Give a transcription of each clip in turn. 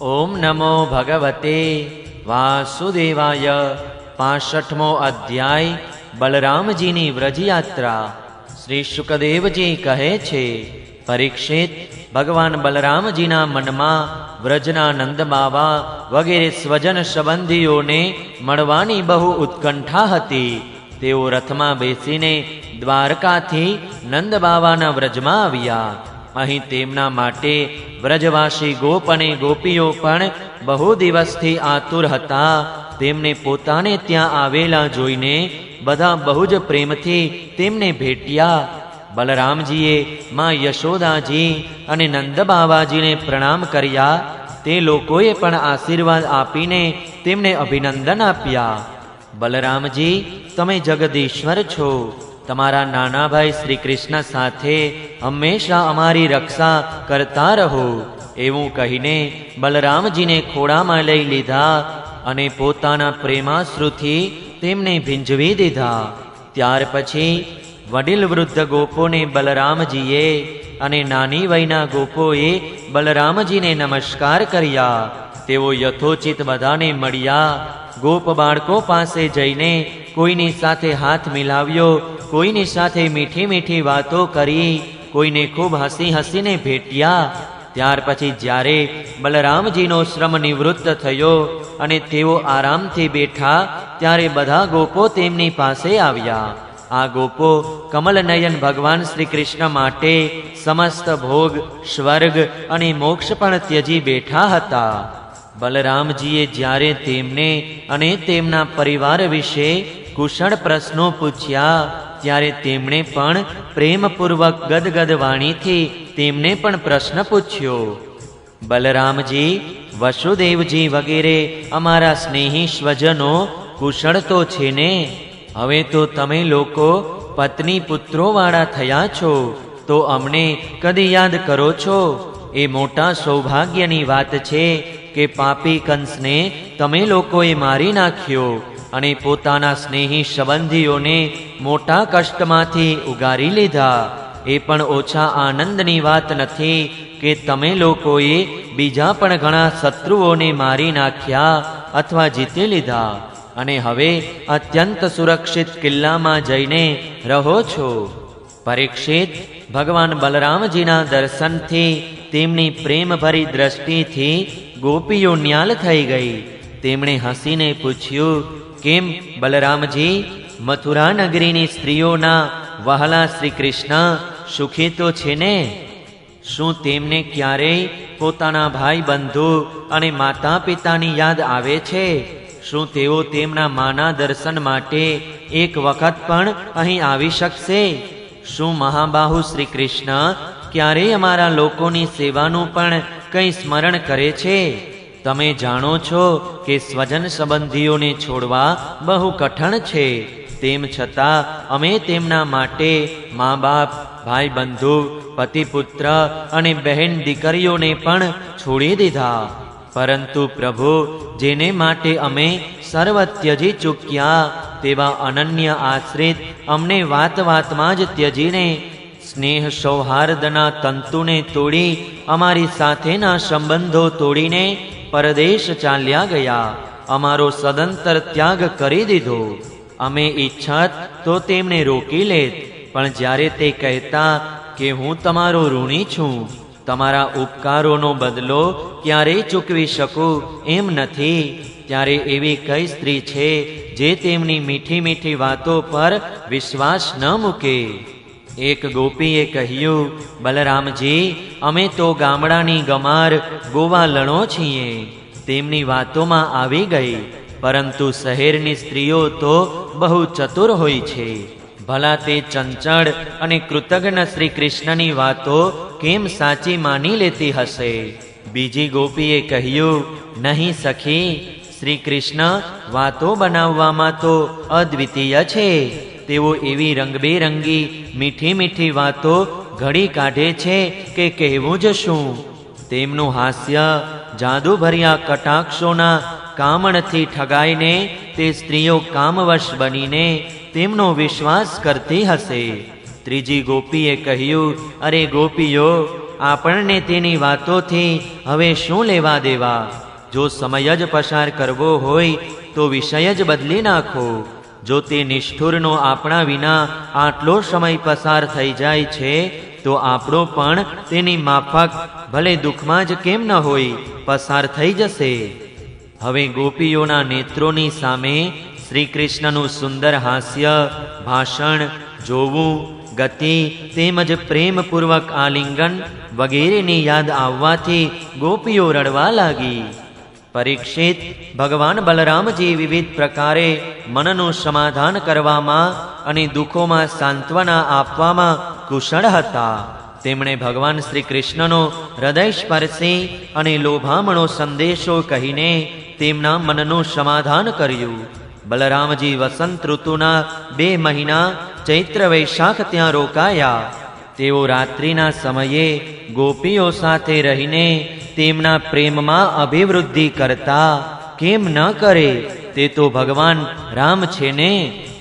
ओम नमो भगवते वासुदेवाय। 65मो अध्याय बलरामजीनी व्रजयात्रा। श्री शुकदेवजी कहे छे, परीक्षित, भगवान बलरामजीना मनमा व्रजना नंदबावा वगैरे स्वजन संबंधीओने मळवानी बहु उत्कंठा हती। तेओ रथमां बेसीने द्वारकाथी नंदबावाना व्रजमां આવ્યા। અહીં તેમના માટે વ્રજવાસી ગોપ અને ગોપીઓ પણ બહુ દિવસથી આતુર હતા। તેમને પોતાને ત્યાં આવેલા જોઈને બધા બહુ જ પ્રેમથી તેમને ભેટ્યા। બલરામજીએ માં યશોદાજી અને નંદબાવાજીને પ્રણામ કર્યા। તે લોકોએ પણ આશીર્વાદ આપીને તેમને અભિનંદન આપ્યા। બલરામજી, તમે જગદીશ્વર છો। તમારા નાના ભાઈ શ્રી कृष्ण સાથે હંમેશા અમારી રક્ષા કરતા રહો। એવું કહીને બલરામજીને ખોળામાં લઈ લીધા અને પોતાના પ્રેમાશ્રુથી તેમને ભીંજવી દીધા। ત્યાર પછી વડીલ વૃદ્ધ ગોપોને બલરામજીએ અને નાની વયના ગોપોએ બલરામજીને નમસ્કાર કર્યા। તેઓ યથોચિત બધાને મળ્યા। ગોપ બાળકો પાસે જઈને કોઈની સાથે હાથ મિલાવ્યો, કોઈની સાથે મીઠી મીઠી વાતો કરી, કોઈને ખૂબ હસી હસીને ભેટ્યા। ત્યાર પછી જ્યારે બલરામજીનો શ્રમ નિવૃત્ત થયો અને તેઓ આરામથી બેઠા, ત્યારે બધા ગોપો તેમની પાસે આવ્યા। આ ગોપો કમલનયન ભગવાન શ્રી કૃષ્ણ માટે સમસ્ત ભોગ, સ્વર્ગ અને મોક્ષ પણ ત્યજી બેઠા હતા। બલરામજીએ જ્યારે તેમને અને તેમના પરિવાર વિશે કુશળ પ્રશ્નો પૂછ્યા, ત્યારે તેમણે પણ પ્રેમપૂર્વક ગદગદ વાણીથી તેમને પણ પ્રશ્ન પૂછ્યો। બલરામજી, વસુદેવજી વગેરે અમારા સ્નેહી સ્વજનો કુશળ તો છે ને? હવે તો તમે લોકો પત્ની પુત્રોવાળા થયા છો, તો અમને કદી યાદ કરો છો? એ મોટા સૌભાગ્યની વાત છે કે પાપી કંસને તમે લોકોએ મારી નાખ્યો અને પોતાના સ્નેહી સંબંધીઓને મોટા કષ્ટમાંથી ઉગારી લીધા। એ પણ ઓછા આનંદની વાત નથી કે તમે લોકોએ બીજા પણ ઘણા શત્રુઓને મારી નાખ્યા અથવા જીતી લીધા અને હવે અત્યંત સુરક્ષિત કિલ્લામાં જઈને રહો છો। પરીક્ષિત, ભગવાન બલરામજીના દર્શનથી તેમની પ્રેમભરી દ્રષ્ટિથી ગોપીઓ ન્યાલ થઈ ગઈ। તેમણે હસીને પૂછ્યું, કેમ બલરામજી, મથુરા નગરીની સ્ત્રીઓના વહાલા શ્રી કૃષ્ણ સુખી તો છે ને? શું તેમને ક્યારેય પોતાના ભાઈ બંધુ અને માતા પિતાની યાદ આવે છે? શું તેઓ તેમના માના દર્શન માટે એક વખત પણ અહીં આવી શકશે? શું મહાબાહુ શ્રી કૃષ્ણ ક્યારેય અમારા લોકોની સેવાનું પણ કંઈ સ્મરણ કરે છે? તમે જાણો છો કે સ્વજન સંબંધીઓને છોડવા બહુ કઠણ છે। તેમ છતાં અમે તેમના માટે મા બાપ, ભાઈ બંધુ, પતિ પુત્ર અને બહેન દીકરીઓને પણ છોડી દીધા। પરંતુ પ્રભુ, જેને માટે અમે સર્વ ત્યજી ચૂક્યા, તેવા અનન્ય આશ્રિત અમને વાત વાતમાં જ ત્યજીને સ્નેહ સૌહાર્દના તંતુને તોડી અમારી સાથેના સંબંધો તોડીને પરદેશ ચાલ્યા ગયા। અમારો સદંતર ત્યાગ કરી દીધો। અમે ઈચ્છત તો તેમને રોકી લેત, પણ જ્યારે તે કહેતા કે હું તમારો ઋણી છું, તમારા ઉપકારોનો બદલો ક્યારેય ચૂકવી શકું એમ નથી, ત્યારે એવી કઈ સ્ત્રી છે જે તેમની મીઠી મીઠી વાતો પર વિશ્વાસ ન મૂકે? એક ગોપીએ કહ્યું, બલરામજી, અમે તો ગામડાની ગમાર ગોવાલણો છીએ। તેમની વાતોમાં આવી ગઈ, પરંતુ શહેરની સ્ત્રીઓ તો બહુ ચતુર હોય છે। ભલા તે ચંચળ અને કૃતજ્ઞ શ્રી કૃષ્ણની વાતો કેમ સાચી માની લેતી હશે? બીજી ગોપીએ કહ્યું, નહીં સખી, શ્રી કૃષ્ણ વાતો બનાવવામાં તો અદ્વિતીય છે। તેઓ એવી રંગબેરંગી મીઠી મીઠી વાતો ઘડી કાઢે છે કે કહેવું જ શું। તેમનું હાસ્ય જાદુભર્યા કટાક્ષોના કામણથી ઠગાઈને તે સ્ત્રીઓ કામવશ બનીને તેમનો વિશ્વાસ કરતી હશે। ત્રીજી ગોપીએ કહ્યું, અરે ગોપીઓ, આપણને તેની વાતોથી હવે શું લેવા દેવા? જો સમય જ પસાર કરવો હોય તો વિષય જ બદલી નાખો. જો તે નિષ્ઠુરનો આપણા વિના આટલો સમય પસાર થઈ જાય છે તો આપણો પણ તેની માફક ભલે દુઃખમાં જ કેમ ન હોય પસાર થઈ જશે. હવે ગોપીઓના નેત્રોની સામે શ્રી કૃષ્ણનું સુંદર હાસ્ય, ભાષણ જોવું, ગતિ તેમજ પ્રેમપૂર્વક આલિંગન વગેરેની યાદ આવવાથી ગોપીઓ રડવા લાગી. પરીક્ષિત, ભગવાન બલરામજી વિવિધ પ્રકારે મનનું સમાધાન કરવામાં અને દુઃખોમાં સાંત્વના આપવામાં કુશળ હતા. તેમણે ભગવાન શ્રી કૃષ્ણનો હૃદયસ્પર્શી અને લોભામણો સંદેશો કહીને તેમના મનનું સમાધાન કર્યું. બલરામજી વસંત ઋતુના 2 મહિના ચૈત્ર વૈશાખ ત્યાં રોકાયા. તેઓ રાત્રિના સમયે ગોપીઓ સાથે રહીને તેમના પ્રેમમાં અભિવૃદ્ધિ કરતા. કેમ ન કરે? તે તો ભગવાન રામ છે ને.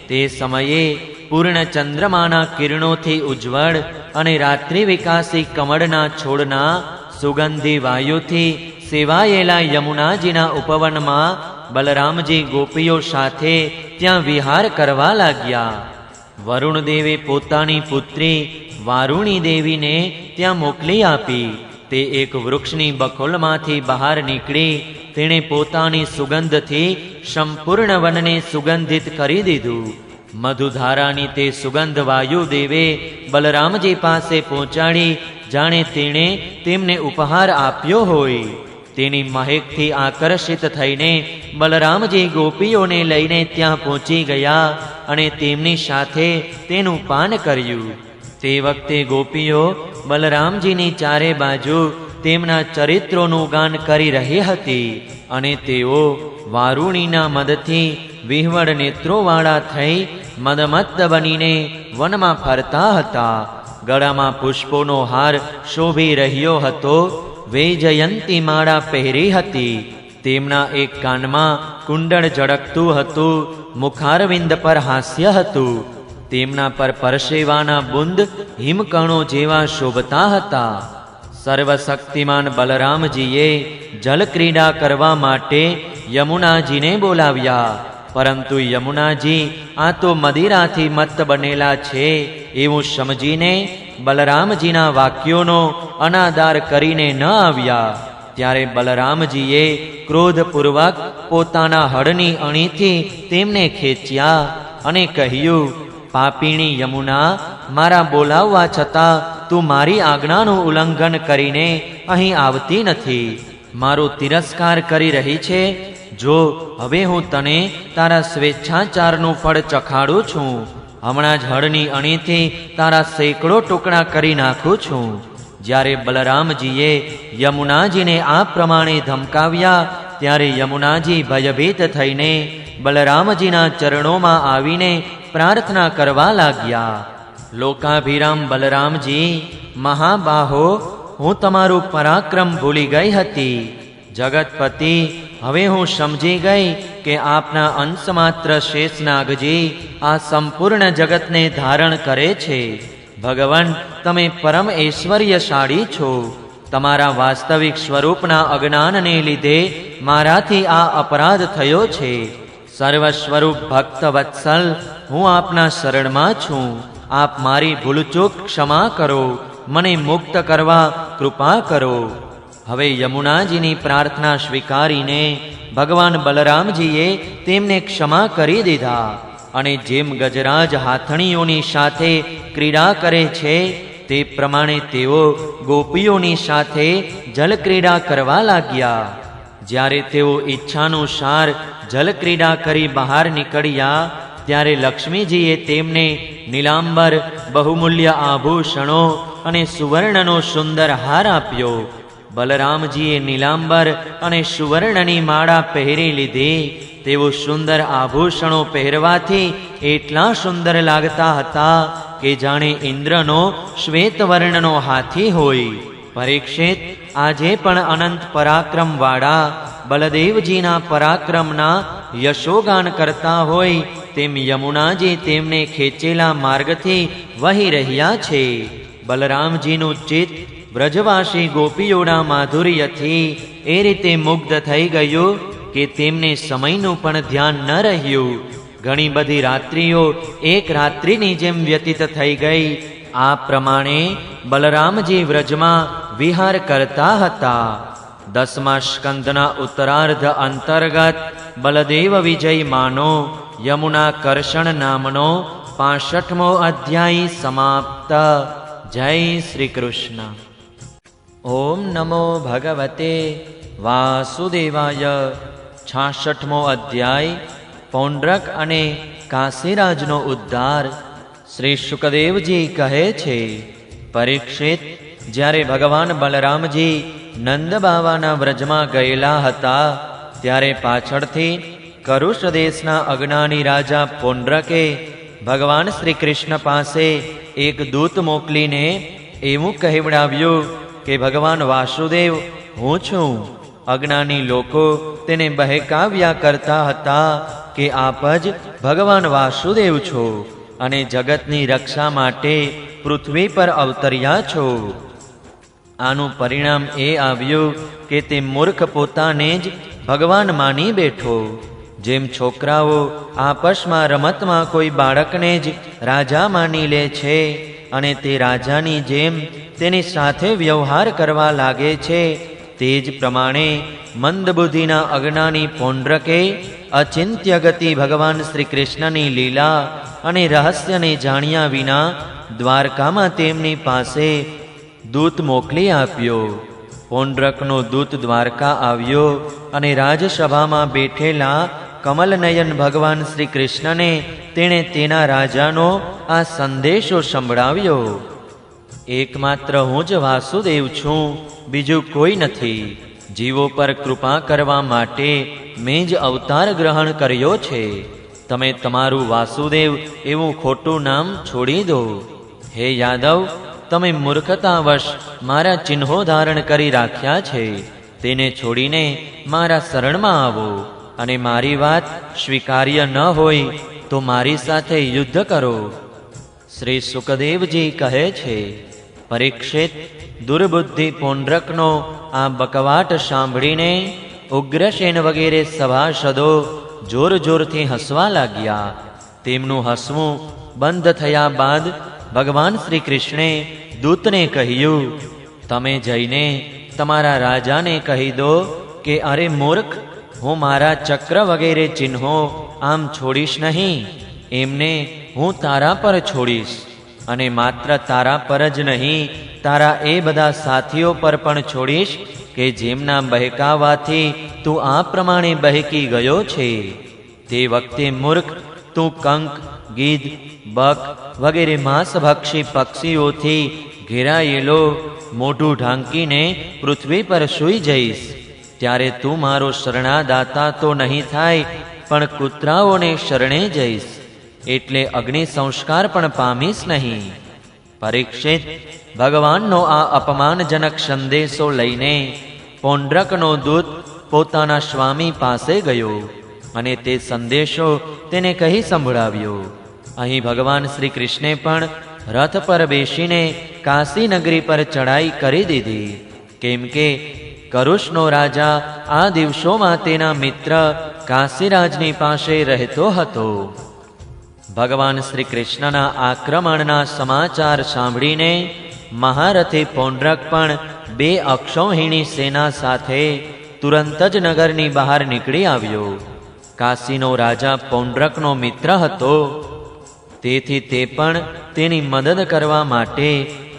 તે સમયે પૂર્ણ ચંદ્રમાના કિરણોથી ઉજ્જવળ અને રાત્રિ વિકાસી કમળના છોડના સુગંધી વાયુથી સેવાયેલા યમુનાજીના ઉપવનમાં બલરામજી ગોપીઓ સાથે ત્યાં વિહાર કરવા લાગ્યા. વરુણદેવે પોતાની પુત્રી વારુણી દેવીને ત્યાં મોકલી આપી. તે એક વૃક્ષની બખોલમાંથી બહાર નીકળી તેણે પોતાની સુગંધથી સંપૂર્ણ વનને સુગંધિત કરી દીધું. મધુધારાની તે સુગંધ વાયુદેવે બલરામજી પાસે પહોંચાડી, જાણે તેણે તેમને ઉપહાર આપ્યો હોય. તેની મહેકથી આકર્ષિત થઈને બલરામજી ગોપીઓને લઈને ત્યાં પહોંચી ગયા અને તેમની સાથે તેનું પાન કર્યું. તે વખતે ગોપીઓ બલરામજીની ચારે બાજુ તેમના ચરિત્રોનું ગાન કરી રહી હતી અને તેઓ વારુણીના મદથી વિહવળ નેત્રોવાળા થઈ મદમત્ત બનીને વનમાં ફરતા હતા. ગળામાં પુષ્પોનો હાર શોભી રહ્યો હતો. વૈજયંતી માળા પહેરી હતી. તેમના એક કાનમાં કુંડળ ઝળકતું હતું. મુખારવિંદ પર હાસ્ય હતું. તેમના પર પરસેવાના બુંદ હિમકણો જેવા શોભતા હતા. સર્વશક્તિમાન બલરામજીએ જલક્રીડા કરવા માટે યમુનાજીને બોલાવ્યા. પરંતુ યમુનાજી આ તો મદિરાથી મત્ત બનેલા છે એવું સમજીને બલરામજીના વાક્યોનો અનાદાર કરીને ન આવ્યા. ત્યારે બલરામજીએ ક્રોધપૂર્વક પોતાના હળની અણીથી તેમને ખેંચ્યા અને કહ્યું, પાપીણી યમુના, મારા બોલાવવા છતાં તું મારી આજ્ઞાનું ઉલ્લંઘન કરીને અહીં આવતી નથી. મારો તિરસ્કાર કરી રહી છે. જો હવે હું તને તારા સ્વેચ્છાચારનું ફળ ચખાડું છું. હમણાં જ હળની અણીથી તારા સેંકડો ટુકડા કરી નાખું છું. જ્યારે બલરામજીએ યમુનાજીને આ પ્રમાણે ધમકાવ્યા ત્યારે યમુનાજી ભયભીત થઈને બલરામજીના ચરણોમાં આવીને પ્રાર્થના કરવા લાગ્યા. લોકાભિરામ બલરામજી, મહાબાહો, હું તમારું પરાક્રમ ભૂલી ગઈ હતી. જગતપતિ, હવે હું સમજી ગઈ કે આપના અંશમાત્ર શેષનાગજી આ સંપૂર્ણ જગતને ધારણ કરે છે. ભગવાન, તમે પરમ ઐશ્વર્યશાળી છો. તમારા વાસ્તવિક સ્વરૂપના અજ્ઞાનને લીધે મારાથી આ અપરાધ થયો છે. સર્વ સ્વરૂપ ભક્ત વત્સલ, હું આપના શરણમાં છું. આપ મારી ભૂલચૂક ક્ષમા કરો. મને મુક્ત કરવા કૃપા કરો. હવે યમુનાજીની પ્રાર્થના સ્વીકારીને ભગવાન બલરામજીએ તેમને ક્ષમા કરી દીધા અને જેમ ગજરાજ હાથણીઓની સાથે ક્રીડા કરે છે તે પ્રમાણે તેઓ ગોપીઓની સાથે જલક્રીડા કરવા લાગ્યા. જ્યારે તેઓ ઈચ્છાનુસાર જલક્રીડા કરી બહાર નીકળ્યા ત્યારે લક્ષ્મીજીએ તેમને નીલાંબર, બહુમૂલ્ય આભૂષણો અને સુવર્ણનો સુંદર હાર આપ્યો. બલરામજીએ નીલાંબર અને સુવર્ણની માળા પહેરી લીધી. તેઓ સુંદર આભૂષણો પહેરવાથી એટલા સુંદર લાગતા હતા કે જાણે ઇન્દ્રનો શ્વેતવર્ણનો હાથી હોય. પરીક્ષિત, આજે પણ અનંત પરાક્રમવાળા બલદેવજીના પરાક્રમના યશોગાન કરતા હોય તેમ યમુનાજી તેમને ખેંચેલા માર્ગથી વહી રહ્યા છે. બલરામજીનું ચિત્ત વ્રજવાસી ગોપીઓના માધુર્યથી એ રીતે મુગ્ધ થઈ ગયું કે તેમને સમયનું પણ ધ્યાન ન રહ્યું. ઘણી બધી રાત્રિઓ એક રાત્રિની જેમ વ્યતીત થઈ ગઈ. આ પ્રમાણે બલરામજી વ્રજમાં વિહાર કરતા હતા. 10મા સ્કંદના ઉત્તરાર્ધ અંતર્ગત બલદેવ વિજય માનો યમુના કર્ષણ નામનો 65મો અધ્યાય સમાપ્ત. જય શ્રી કૃષ્ણ. ઓમ નમો ભગવતે વાસુદેવાય. 66મો અધ્યાય પૌંડ્રક અને કાશીરાજનો ઉદ્ધાર. શ્રી શુકદેવજી કહે છે, પરીક્ષિત, જ્યારે ભગવાન બલરામજી નંદ બાવાના વ્રજમાં ગયેલા હતા ત્યારે પાછળથી કરુષ દેશના અજ્ઞાની રાજા પૌંડ્રકે ભગવાન શ્રી કૃષ્ણ પાસે એક દૂત મોકલીને એવું કહેવડાવ્યું કે ભગવાન વાસુદેવ હું છું. અજ્ઞાની લોકો તેને બહેકાવ્યા કરતા હતા કે આપ જ ભગવાન વાસુદેવ છો અને જગતની રક્ષા માટે પૃથ્વી પર અવતર્યા છો. આનું પરિણામ એ આવ્યું કે તે મૂર્ખ પોતાને જ ભગવાન માની બેઠો. જેમ છોકરાઓ આપસમાં રમતમાં કોઈ બાળકને જ રાજા માની લે છે અને તે રાજાની જેમ તેની સાથે વ્યવહાર કરવા લાગે છે, તે જ પ્રમાણે મંદબુદ્ધિના અજ્ઞાની પૌંડ્રકે અચિંત્ય ગતિ ભગવાન શ્રી કૃષ્ણની લીલા અને રહસ્યને જાણ્યા વિના દ્વારકામાં તેમની પાસે દૂત મોકલી આપ્યો. પૌંડ્રકનો દૂત દ્વારકા આવ્યો અને રાજસભામાં બેઠેલા કમલનયન ભગવાન શ્રી કૃષ્ણને તેણે તેના રાજાનો આ સંદેશો સંભળાવ્યો. એકમાત્ર હું જ વાસુદેવ છું, બીજું કોઈ નથી. જીવો પર કૃપા કરવા માટે મેં જ અવતાર ગ્રહણ કર્યો છે. તમે તમારું વાસુદેવ એવું ખોટું નામ છોડી દો. હે યાદવ, તમે મૂર્ખતાવશ મારા ચિહ્નો ધારણ કરી રાખ્યા છે, તેને છોડીને મારા શરણમાં આવો અને મારી વાત સ્વીકાર્ય ન હોય તો મારી સાથે યુદ્ધ કરો. શ્રી સુકદેવજી કહે છે, પરીક્ષિત, દુર્બુદ્ધિ પૌંડ્રકનો આ બકવાટ સાંભળીને ઉગ્રસેન વગેરે સભાસદો જોર જોરથી હસવા લાગ્યા. તેમનું હસવું બંધ થયા બાદ ભગવાન શ્રી કૃષ્ણે દૂતને કહ્યું, તમે જઈને તમારા રાજાને કહી દો કે અરે મૂર્ખ, હું મારા ચક્ર વગેરે ચિહ્નો આમ છોડીશ નહીં. એમને હું તારા પર છોડીશ અને માત્ર તારા પર જ નહીં, તારા એ બધા સાથીઓ પર પણ છોડીશ કે જેમના બહેકાવાથી તું આ પ્રમાણે બહેકી ગયો છે. તે વખતે મૂર્ખ, તું કંક, ગીધ, બક વગેરે માંસભક્ષી પક્ષીઓથી ઘેરાયેલો મોઢું ઢાંકીને પૃથ્વી પર સૂઈ જઈશ. ત્યારે તું મારો શરણાદાતા તો નહીં થાય, પણ કૂતરાઓને શરણે જઈશ, એટલે અગ્નિ સંસ્કાર પણ પામીશ નહીં. પરીક્ષિત, ભગવાનનો આ અપમાનજનક સંદેશો લઈને પૌંડ્રકનો દૂત પોતાના સ્વામી પાસે ગયો અને તે સંદેશો તેને કહી સંભળાવ્યો. અહીં ભગવાન શ્રી કૃષ્ણે પણ રથ પર બેસીને કાશી નગરી પર ચડાઈ કરી દીધી, કેમ કે કરુષનો રાજા આ દિવસોમાં તેના મિત્ર કાશીરાજની પાસે રહેતો હતો. ભગવાન શ્રી કૃષ્ણના આક્રમણના સમાચાર સાંભળીને મહારથી પૌંડ્રક પણ 2 અક્ષૌહિણી સેના સાથે તુરંત જ નગરની બહાર નીકળી આવ્યો. કાશીનો રાજા પૌંડ્રકનો મિત્ર હતો, તેથી તે પણ તેની મદદ કરવા માટે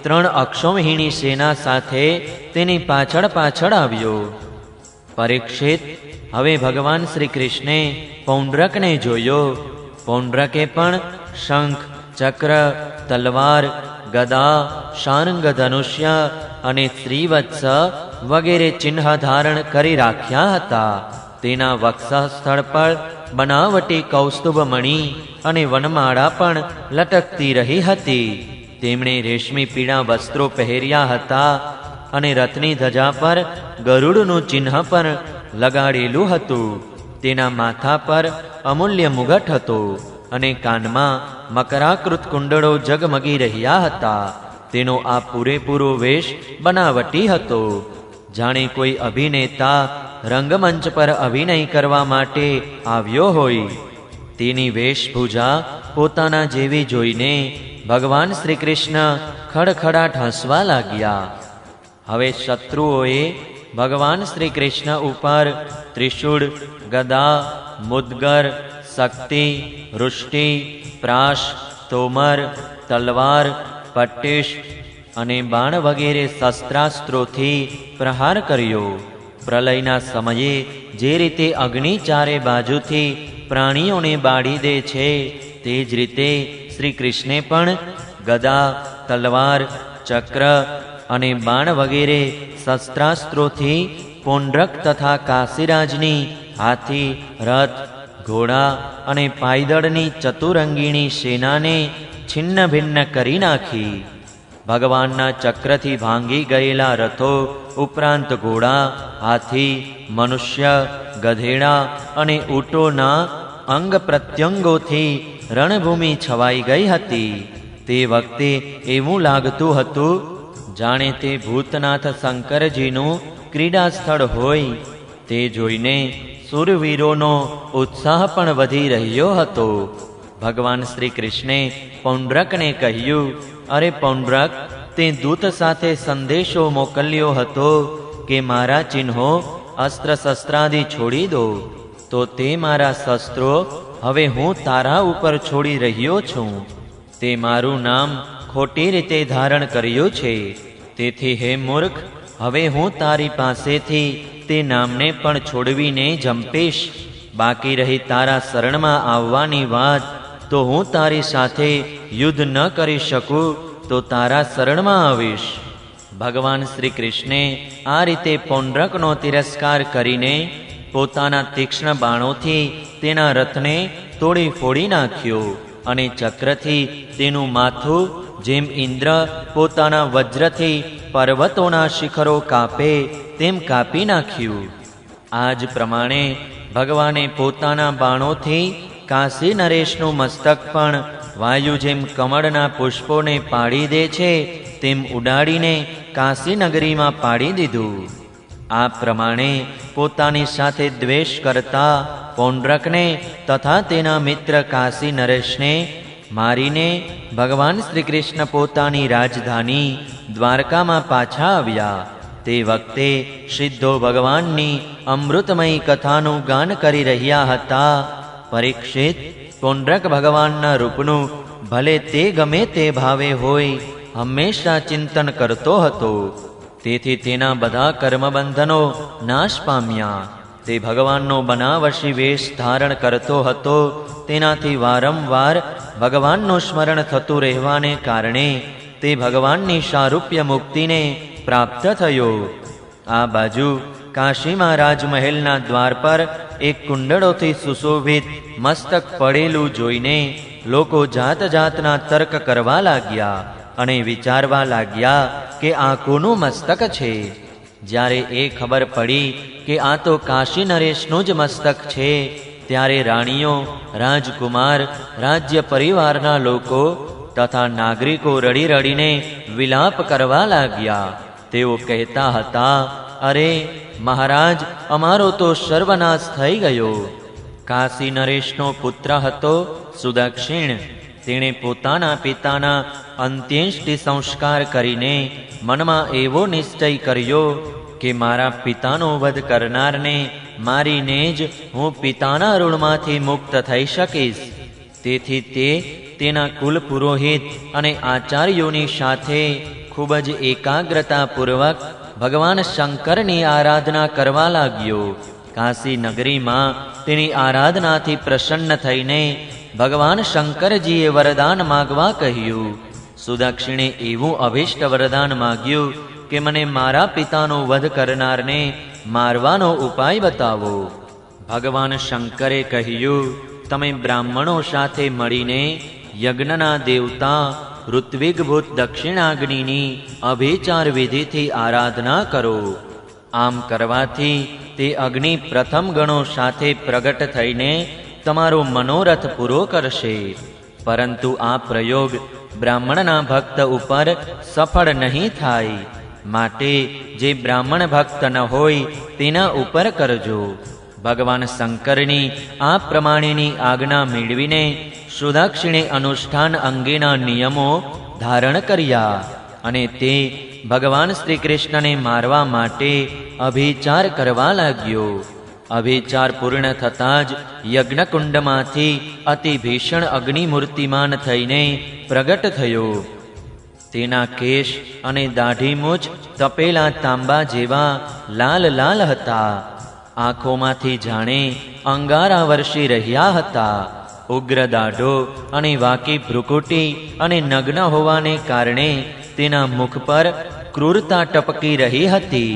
3 અક્ષૌહિણી સેના સાથે તેની પાછળ પાછળ આવ્યો. પરીક્ષિત, હવે ભગવાન શ્રી કૃષ્ણે પૌંડ્રકને જોયો. પૌંડ્રકે પણ શંખ, ચક્ર, તલવાર, ગદા, શાર્ંગ, ધનુષ્ય અને ત્રિવત્સ વગેરે ચિહ્ન ધારણ કરી રાખ્યા હતા. તેના વક્ષસ્થળ પર બનાવટી કૌસ્તુભ મણિ અને વનમાળા પણ લટકતી રહી હતી. તેમણે રેશમી પીળા વસ્ત્રો પહેર્યા હતા અને રથની ધજા પર ગરુડનું ચિહ્ન પણ લગાડેલું હતું. તેના માથા પર અમૂલ્ય મુગટ હતો અને કાનમાં મકરાકૃત કુંડળો જગમગી રહ્યા હતા. તેનો આ પૂરેપૂરો વેશ બનાવટી હતો. જાણે કોઈ અભિનેતા રંગમંચ પર અભિનય કરવા માટે આવ્યો હોય. તેની વેશભૂષા પોતાના જેવી જોઈને ભગવાન શ્રી કૃષ્ણ ખડખડાટ હસવા લાગ્યા. હવે શત્રુઓએ ભગવાન શ્રી કૃષ્ણ ઉપર ત્રિશૂળ, ગદા, મુદ્ગર, શક્તિ, વૃષ્ટિ, પ્રાશ, તોમર, તલવાર, પટ્ટીશ અને બાણ વગેરે શસ્ત્રાસ્ત્રોથી પ્રહાર કર્યો. પ્રલયના સમયે જે રીતે અગ્નિ ચારે બાજુથી પ્રાણીઓને બાળી દે છે, તે જ રીતે શ્રી કૃષ્ણે પણ ગદા, તલવાર, ચક્ર અને બાણ વગેરે શસ્ત્રાસ્ત્રોથી પૌંડ્રક તથા કાશીરાજની હાથી, રથ, ઘોડા અને પાયદળની ચતુરંગીણી સેનાને છિન્ન ભિન્ન કરી નાખી. ભગવાનના ચક્રથી ભાંગી ગયેલા રથો ઉપરાંત ઘોડા, હાથી, મનુષ્ય, ગધેડા અને ઊંટોના અંગ પ્રત્યંગોથી રણભૂમિ છવાઈ ગઈ હતી. તે વખતે એવું લાગતું હતું જાણે તે ભૂતનાથ શંકરજીનું ક્રીડા સ્થળ હોય. તે જોઈને સુરવીરોનો ઉત્સાહ પણ વધી રહ્યો હતો. ભગવાન શ્રી કૃષ્ણે પૌંડ્રકને કહ્યું, અરે પૌંડ્રક, તે દૂત સાથે સંદેશો મોકલ્યો હતો કે મારા ચિહ્નો અસ્ત્ર શસ્ત્રાદિ છોડી દો. તો તે મારા શસ્ત્રો હવે હું તારા ઉપર છોડી રહ્યો છું. તે મારું નામ ખોટી રીતે ધારણ કર્યું છે. તેથી હે મૂર્ખ, હવે હું તારી પાસેથી તે નામને પણ છોડવીને જંપીશ. બાકી રહી તારા શરણમાં આવવાની વાત, તો હું તારી સાથે યુદ્ધ ન કરી શકું તો તારા શરણમાં આવીશ. ભગવાન શ્રી કૃષ્ણે આ રીતે પૌંડ્રકનો તિરસ્કાર કરીને પોતાના તીક્ષ્ણ બાણોથી તેના રથને તોડી ફોડી નાખ્યો અને ચક્રથી તેનું માથું જેમ ઇન્દ્ર પોતાના વજ્રથી પર્વતોના શિખરો કાપે તેમ કાપી નાખ્યું. આ જ પ્રમાણે ભગવાને પોતાના બાણોથી કાશી નરેશનું મસ્તક પણ વાયુ જેમ કમળના પુષ્પોને પાડી દે છે તેમ ઉડાડીને કાશી નગરીમાં પાડી દીધું. આ પ્રમાણે પોતાની સાથે દ્વેષ કરતા પૌંડ્રકને તથા તેના મિત્ર કાશી નરેશને મારીને ભગવાન શ્રી કૃષ્ણ પોતાની રાજધાની દ્વારકામાં પાછા આવ્યા. તે વખતે સિદ્ધો ભગવાનની અમૃતમયી કથાનું ગાન કરી રહ્યા હતા. પરીક્ષિત, પૌંડ્રક ભગવાનના રૂપનું ભલે તે ગમે તે ભાવે હોય હંમેશા ચિંતન કરતો હતો. તેથી તેના બધા કર્મબંધનો નાશ પામ્યા. તે ભગવાનનો બનાવશી વેશ ધારણ કરતો હતો. તેનાથી વારંવાર ભગવાનનું સ્મરણ થતું રહેવાને કારણે તે ભગવાનની સારૂપ્ય મુક્તિને પ્રાપ્ત થયો. આ બાજુ કાશીમાં રાજમહેલના દ્વાર પર એક કુંડળોથી સુશોભિત મસ્તક પડેલું જોઈને લોકો જાત જાતના તર્ક કરવા લાગ્યા અને વિચારવા લાગ્યા કે આ કોનું મસ્તક છે. જ્યારે એ ખબર પડી કે આ તો કાશી નરેશનું જ મસ્તક છે, ત્યારે રાણીઓ, રાજકુમાર, રાજ્ય પરિવારના લોકો તથા નાગરિકો રડી રડીને વિલાપ કરવા લાગ્યા. તેઓ કહેતા હતા, અરે મહારાજ, અમારો તો સર્વનાશ થઈ ગયો. કાશી નરેશનો પુત્ર હતો સુદક્ષિણ. તેણે પોતાના પિતાના અંત્યેષ્ટિ સંસ્કાર કરીને મનમાં એવો નિશ્ચય કર્યો કે મારા પિતાનો વધ કરનારને મારીને જ હું પિતાના ઋણમાંથી મુક્ત થઈ શકીશ. તેથી તે તેના કુલ પુરોહિત અને આચાર્યોની સાથે ખૂબ જ એકાગ્રતાપૂર્વક ભગવાન શંકરની આરાધના કરવા લાગ્યો. કાશી નગરીમાં તેની આરાધનાથી પ્રસન્ન થઈને ભગવાન શંકરજીએ વરદાન માગવા કહ્યું. સુદક્ષિણે એવું અભિષ્ટ વરદાન માગ્યું કે મને મારા પિતાનો વધ કરનારને મારવાનો ઉપાય બતાવો. ભગવાન શંકરે કહ્યું, તમે બ્રાહ્મણો સાથે મળીને યજ્ઞના દેવતા ઋત્વિગભૂત દક્ષિણાગ્નિની અભિચાર વિધિથી આરાધના કરો. આમ કરવાથી તે અગ્નિ પ્રથમ ગણો સાથે પ્રગટ થઈને તમારો મનોરથ પૂરો કરશે. પરંતુ આ પ્રયોગ બ્રાહ્મણના ભક્ત ઉપર સફળ નહીં થાય. માટે જે બ્રાહ્મણ ભક્ત ન હોય તેના ઉપર કરજો. ભગવાન શંકરની આ પ્રમાણેની આજ્ઞા મેળવીને સુદક્ષિણે અનુષ્ઠાન અંગેના નિયમો ધારણ કર્યા અને તે ભગવાન શ્રી કૃષ્ણને મારવા માટે અભિચાર કરવા લાગ્યો. અભિચાર પૂર્ણ થતાં જ યજ્ઞકુંડમાંથી અતિ ભીષણ અગ્નિમૂર્તિમાન થઈને પ્રગટ થયો. તેના કેશ અને દાઢી મૂછ તપેલા તાંબા જેવા લાલ લાલ હતા. આંખોમાંથી જાણે અંગારા વરસી રહ્યા હતા. ઉગ્ર દાઢો અને વાકી ભ્રુકુટી અને નગ્ન હોવાને કારણે તેના મુખ પર ક્રૂરતા ટપકી રહી હતી.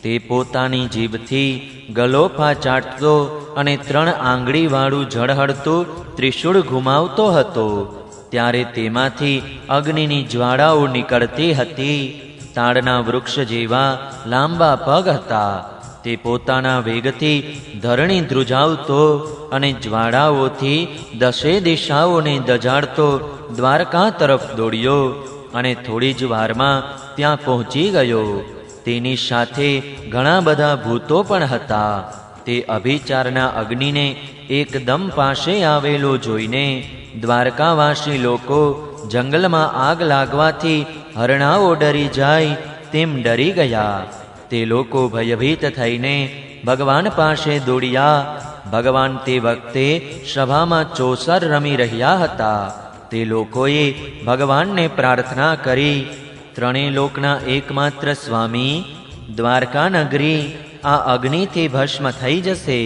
તે પોતાની જીભથી ગલોફા ચાટતો અને 3 આંગળીવાળું ઝળહળતું ત્રિશૂળ ઘુમાવતો હતો. ત્યારે તેમાંથી અગ્નિની જ્વાળાઓ નીકળતી હતી. તાડના વૃક્ષ જેવા લાંબા પગ હતા. તે પોતાના વેગથી ધરણી ધ્રુજાવતો અને જ્વાળાઓથી 10 દિશાઓને દજાડતો દ્વારકા તરફ દોડ્યો અને થોડી જ વારમાં ત્યાં પહોંચી ગયો. તેની સાથે ઘણા બધા ભૂતો પણ હતા. તે અભિચારના અગ્નિને એકદમ પાસે આવેલો જોઈને દ્વારકાવાસી લોકો જંગલમાં આગ લાગવાથી હરણાઓ ડરી જાય તેમ ડરી ગયા. તે લોકો ભયભીત થઈને ભગવાન પાસે દોડ્યા. ભગવાન તે વખતે સભામાં ચોસર રમી રહ્યા હતા. તે લોકોએ ભગવાનને પ્રાર્થના કરી, ત્રણેય લોકના એકમાત્ર સ્વામી, દ્વારકા નગરી આ અગ્નિથી ભસ્મ થઈ જશે.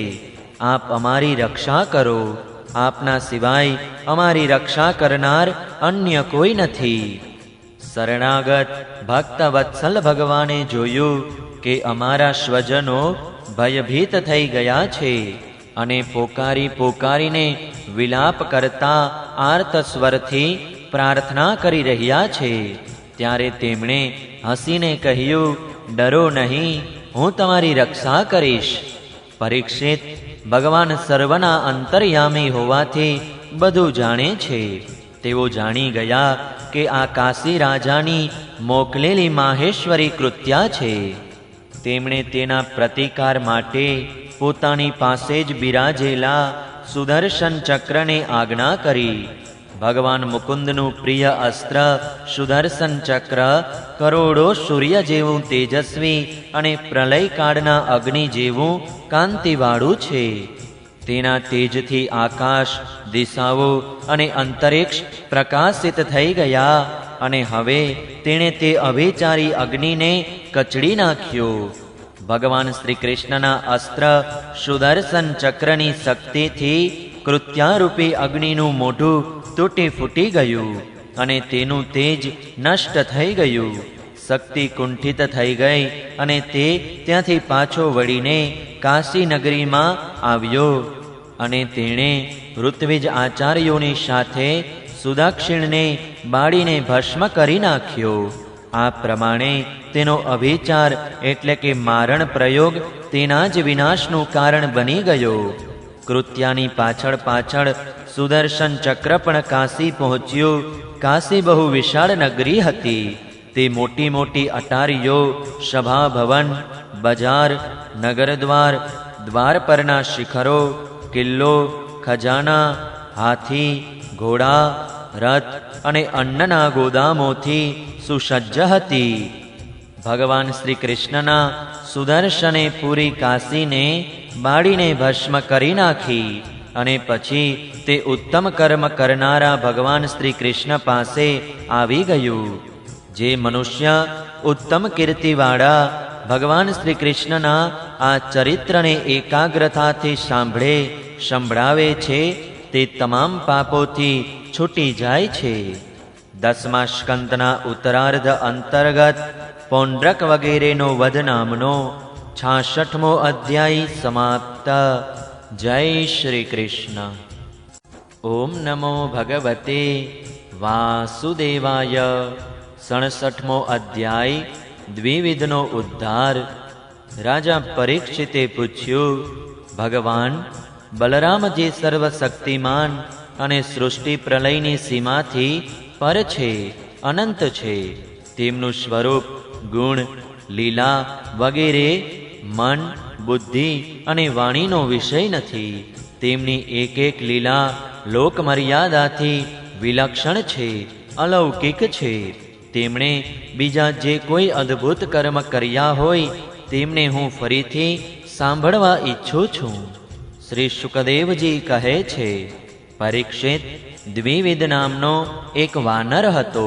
આપ અમારી રક્ષા કરો. આપના સિવાય અમારી રક્ષા કરનાર અન્ય કોઈ નથી. શરણાગત ભક્ત વત્સલ ભગવાને જોયું કે અમારા સ્વજનો ભયભીત થઈ ગયા છે અને પોકારી પોકારીને વિલાપ કરતા આર્ત સ્વરથી પ્રાર્થના કરી રહ્યા છે. ત્યારે તેમણે હસીને કહ્યું, ડરો નહીં, હું તમારી રક્ષા કરીશ. પરીક્ષિત, ભગવાન સર્વના અંતર્યામી હોવાથી બધું જાણે છે. તેઓ જાણી ગયા કે આ કાશી રાજાની મોકલેલી માહેશ્વરી કૃત્યા છે. તેમણે તેના પ્રતિકાર માટે પોતાની પાસે જ બિરાજેલા સુદર્શન ચક્રને આજ્ઞા કરી. ભગવાન મુકુંદનું પ્રિય અસ્ત્ર સુદર્શન ચક્ર કરોડો સૂર્ય જેવું તેજસ્વી અને પ્રલયકાળના અગ્નિ જેવું કાંતિવાળું છે. તેના તેજથી આકાશ, દિશાઓ અને અંતરિક્ષ પ્રકાશિત થઈ ગયા અને હવે તેણે તે અભિચારી અગ્નિને કચડી નાખ્યો. ભગવાન શ્રી કૃષ્ણના અસ્ત્ર સુદર્શન ચક્રની શક્તિથી કૃત્યારૂપી અગ્નિનું મોઢું તૂટી ફૂટી ગયું અને તેનું તેજ નષ્ટ થઈ ગયું. શક્તિ કુંઠિત થઈ ગઈ અને તે ત્યાંથી પાછો વળીને કાશી નગરીમાં આવ્યો અને તેણે ઋત્વિજ આચાર્યોની સાથે સુદક્ષિણને બાળીને ભસ્મ કરી નાખ્યો. આ પ્રમાણે તેનો અભિચાર એટલે કે મારણ પ્રયોગ તેના જ વિનાશનું કારણ બની ગયો. કૃત્યાની પાછળ પાછળ સુદર્શન ચક્ર પણ કાશી પહોંચ્યું. કાશી બહુ વિશાળ નગરી હતી. તે મોટી મોટી અટારીઓ, સભા ભવન, બજાર, નગરદ્વાર, દ્વાર પરના શિખરો, કિલ્લો, ખજાના, હાથી, ઘોડા, રથ અને અન્નના ગોદામોથી સુસજ્જ હતી. ભગવાન શ્રી કૃષ્ણના સુદર્શને પૂરી કાશીને બાળીને ભસ્મ કરી નાખી અને પછી તે ઉત્તમ કર્મ કરનારા ભગવાન શ્રી કૃષ્ણ પાસે આવી ગયું. જે મનુષ્ય ઉત્તમ કીર્તિવાળા ભગવાન શ્રી કૃષ્ણના આ ચરિત્રને એકાગ્રતાથી સાંભળે, સંભળાવે છે, તે તમામ પાપોથી છૂટી જાય છે. 10મા સ્કંદના ઉત્તરાર્ધ અંતર્ગત પૌંડ્રક વગેરેનો વધ નામનો 66મો અધ્યાય સમાપ્ત. જય શ્રી કૃષ્ણ. ઓમ નમો ભગવતે વાસુદેવાય. 67મો અધ્યાય દ્વિવિધનો ઉદ્ધાર. રાજા પરીક્ષિતે પૂછ્યું, ભગવાન, બલરામજી સર્વશક્તિમાન અને સૃષ્ટિ પ્રલયની સીમાથી પર છે, અનંત છે. તેમનું સ્વરૂપ, ગુણ, લીલા વગેરે મન, બુદ્ધિ અને વાણીનો વિષય નથી. તેમની એક એક લીલા લોકમર્યાદાથી વિલક્ષણ છે, અલૌકિક છે. તેમણે બીજા જે કોઈ અદ્ભુત કર્મ કર્યા હોય તેમને હું ફરીથી સાંભળવા ઈચ્છું છું. શ્રી શુકદેવજી કહે છે, પરીક્ષિત, દ્વિવિધ નામનો એક વાનર હતો.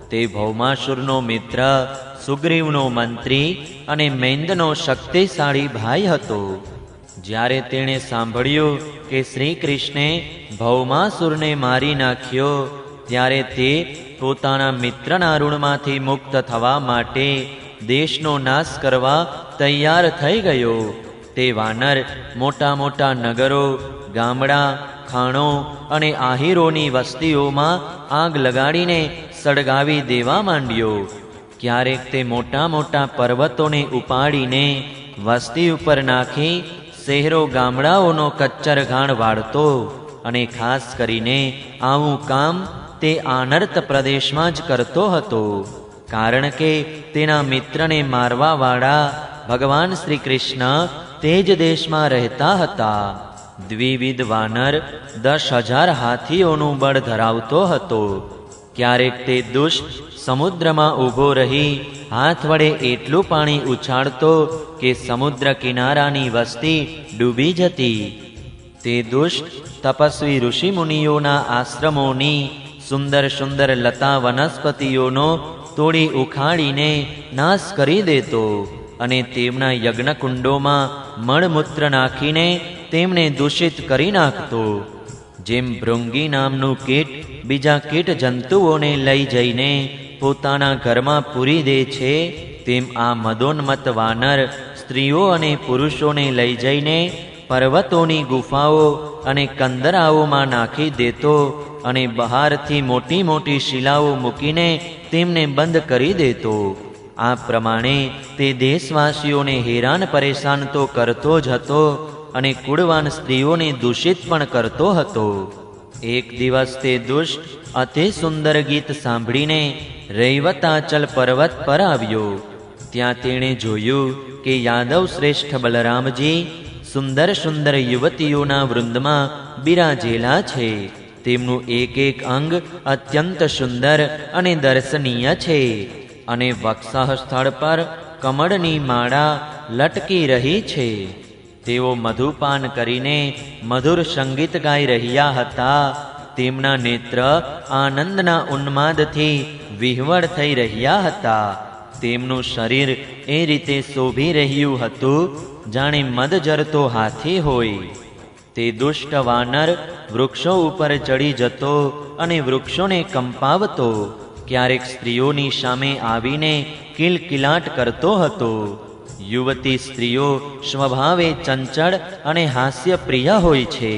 તે ભૌમાસુરનો મિત્ર, સુગ્રીવનો મંત્રી અને મૈંદનો શક્તિશાળી ભાઈ હતો. જ્યારે તેણે સાંભળ્યું કે શ્રી કૃષ્ણે ભૌમાસુરને મારી નાખ્યો, ત્યારે તે પોતાના મિત્રના ઋણમાંથી મુક્ત થવા માટે દેશનો નાશ કરવા તૈયાર થઈ ગયો. તે વાનર મોટા મોટા નગરો, ગામડા, ખાણો અને આહીરોની વસ્તીઓમાં આગ લગાડીને સળગાવી દેવા માંડ્યો. ક્યારેક તે મોટા મોટા પર્વતોને ઉપાડીને વસ્તી ઉપર નાખી શહેરો ગામડાઓનો કચ્ચર ઘાણ વાળતો. અને ખાસ કરીને આવું કામ તે આનર્ત પ્રદેશમાં જ કરતો હતો, કારણ કે તેના મિત્રને મારવાવાળા ભગવાન શ્રી કૃષ્ણ તે જ દેશમાં રહેતા હતા. દ્વિવિધ વાનર 10,000 હાથીઓનું બળ ધરાવતો હતો. ક્યારેક તે દુષ્ટ સમુદ્રમાં ઊભો રહી હાથ વડે એટલું પાણી ઉછાળતો કે સમુદ્ર કિનારાની વસ્તી ડૂબી જતી. તે દુષ્ટ તપસ્વી ઋષિમુનિઓના આશ્રમોની સુંદર સુંદર લતા વનસ્પતિઓનો તોડી ઉખાડીને નાશ કરી દેતો અને તેમના યજ્ઞકુંડોમાં મળમૂત્ર નાખીને તેમને દૂષિત કરી નાખતો. જેમ ભૃંગી નામનું કીટ બીજા કીટ જંતુઓને લઈ જઈને પોતાના ઘરમાં પૂરી દે છે, તેમ આ મદોન્મત્ત વાનર સ્ત્રીઓ અને પુરુષોને લઈ જઈને પર્વતોની ગુફાઓ અને કંદરાઓમાં નાખી દેતો અને બહારથી મોટી મોટી શિલાઓ મૂકીને તેમને બંધ કરી દેતો. આ પ્રમાણે તે દેશવાસીઓને હેરાન પરેશાન તો કરતો જ હતો અને કુળવાન સ્ત્રીઓને દૂષિત પણ કરતો હતો. એક દિવસ તે દુષ્ટ અતિ સુંદર ગીત સાંભળીને રૈવતાચલ પર્વત પર આવ્યો. ત્યાં તેણે જોયું કે યાદવ શ્રેષ્ઠ બલરામજી સુંદર સુંદર યુવતીઓના વૃંદમાં બિરાજેલા છે. તેમનું એક એક અંગ અત્યંત સુંદર અને દર્શનીય છે અને વક્ષઃ સ્થળ પર કમળની માળા લટકી રહી છે. તેઓ મધુપાન કરીને મધુર સંગીત ગાઈ રહ્યા હતા. તેમના નેત્ર આનંદના ઉન્માદથી વિહવળ થઈ રહ્યા હતા. તેમનું શરીર એ રીતે શોભી રહ્યું હતું જાણે મદજરતો હાથી હોય. તે દુષ્ટ વાનર વૃક્ષો ઉપર ચડી જતો અને વૃક્ષોને કંપાવતો. ક્યારેક સ્ત્રીઓની સામે આવીને કિલકિલાટ કરતો હતો. યુવતી સ્ત્રીઓ સ્વભાવે ચંચળ અને હાસ્યપ્રિય હોય છે.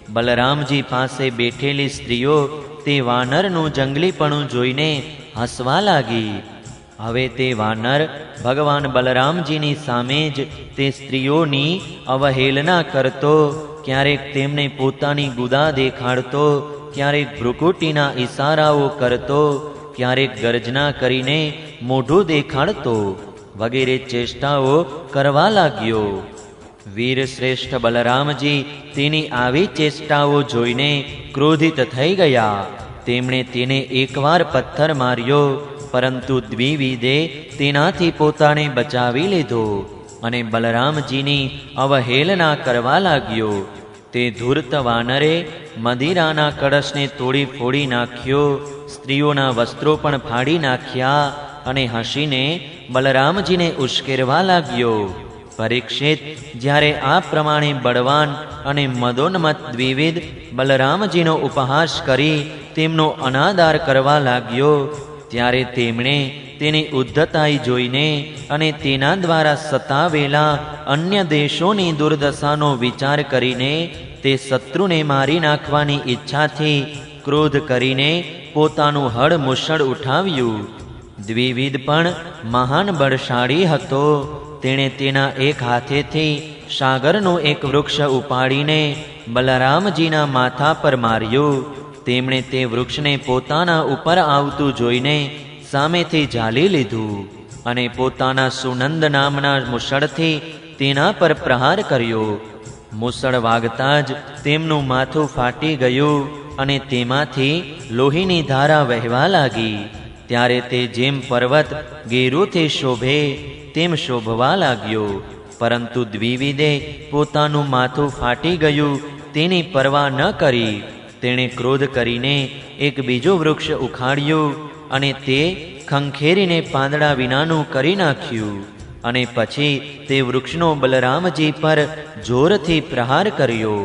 બલરામજી પાસે બેઠેલી સ્ત્રીઓ તે વાનરનું જંગલીપણું જોઈને હસવા લાગી. હવે તે વાનર ભગવાન બલરામજીની સામે જ તે સ્ત્રીઓની અવહેલના કરતો. ક્યારેક તેમને પોતાની ગુદા દેખાડતો, ક્યારેક ભ્રુકુટીના ઈશારાઓ કરતો, ક્યારેક ગર્જના કરીને મોઢું દેખાડતો વગેરે ચેષ્ટાઓ કરવા લાગ્યો. વીર શ્રેષ્ઠ બલરામજી તેની આવી ચેષ્ટાઓ જોઈને ક્રોધિત થઈ ગયા. તેમણે તેને એકવાર પથ્થર માર્યો, પરંતુ દ્વિવિદે તેનાથી પોતાને બચાવી લીધો અને બલરામજીની અવહેલના કરવા લાગ્યો. તે ધૂર્ત વાનરે મદિરાના કળશને તોડી ફોડી નાખ્યો, સ્ત્રીઓના વસ્ત્રો પણ ફાડી નાખ્યા અને હસીને બલરામજીને ઉશ્કેરવા લાગ્યો. પરીક્ષિત, જ્યારે આ પ્રમાણે બળવાન અને મદોન્મત્ત દ્વિવિદ બલરામજીનો ઉપહાસ કરી તેમનો અનાદાર કરવા લાગ્યો, ત્યારે તેમણે તેની ઉદ્ધતાઈ જોઈને અને તેના દ્વારા સતાવેલા અન્ય દેશોની દુર્દશાનો વિચાર કરીને તે શત્રુને મારી નાખવાની ઈચ્છાથી ક્રોધ કરીને પોતાનું હળ મુસળ ઉઠાવ્યું. દ્વિવિદ પણ મહાન બળશાળી હતો. તેણે તેના એક હાથેથી સાગરનું એક વૃક્ષ ઉપાડીને બલરામજીના માથા પર માર્યું. તેમણે તે વૃક્ષને પોતાના ઉપર આવતું જોઈને સામેથી ઝાલી લીધું અને પોતાના સુનંદ નામના મુસળથી તેના પર પ્રહાર કર્યો. મુસળ વાગતા જ તેમનું માથું ફાટી ગયું અને તેમાંથી લોહીની ધારા વહેવા લાગી. ત્યારે તે જેમ પર્વત ગેરુથી શોભે તેમ શોભવા લાગ્યો. પરંતુ દ્વિવિદે પોતાનું માથું ફાટી ગયું તેની પરવા ન કરી. તેણે ક્રોધ કરીને એક બીજું વૃક્ષ ઉખાડ્યું અને તે ખંખેરીને પાંદડા વિનાનું કરી નાખ્યું. અને પછી તે વૃક્ષનો બલરામજી પર જોરથી પ્રહાર કર્યો.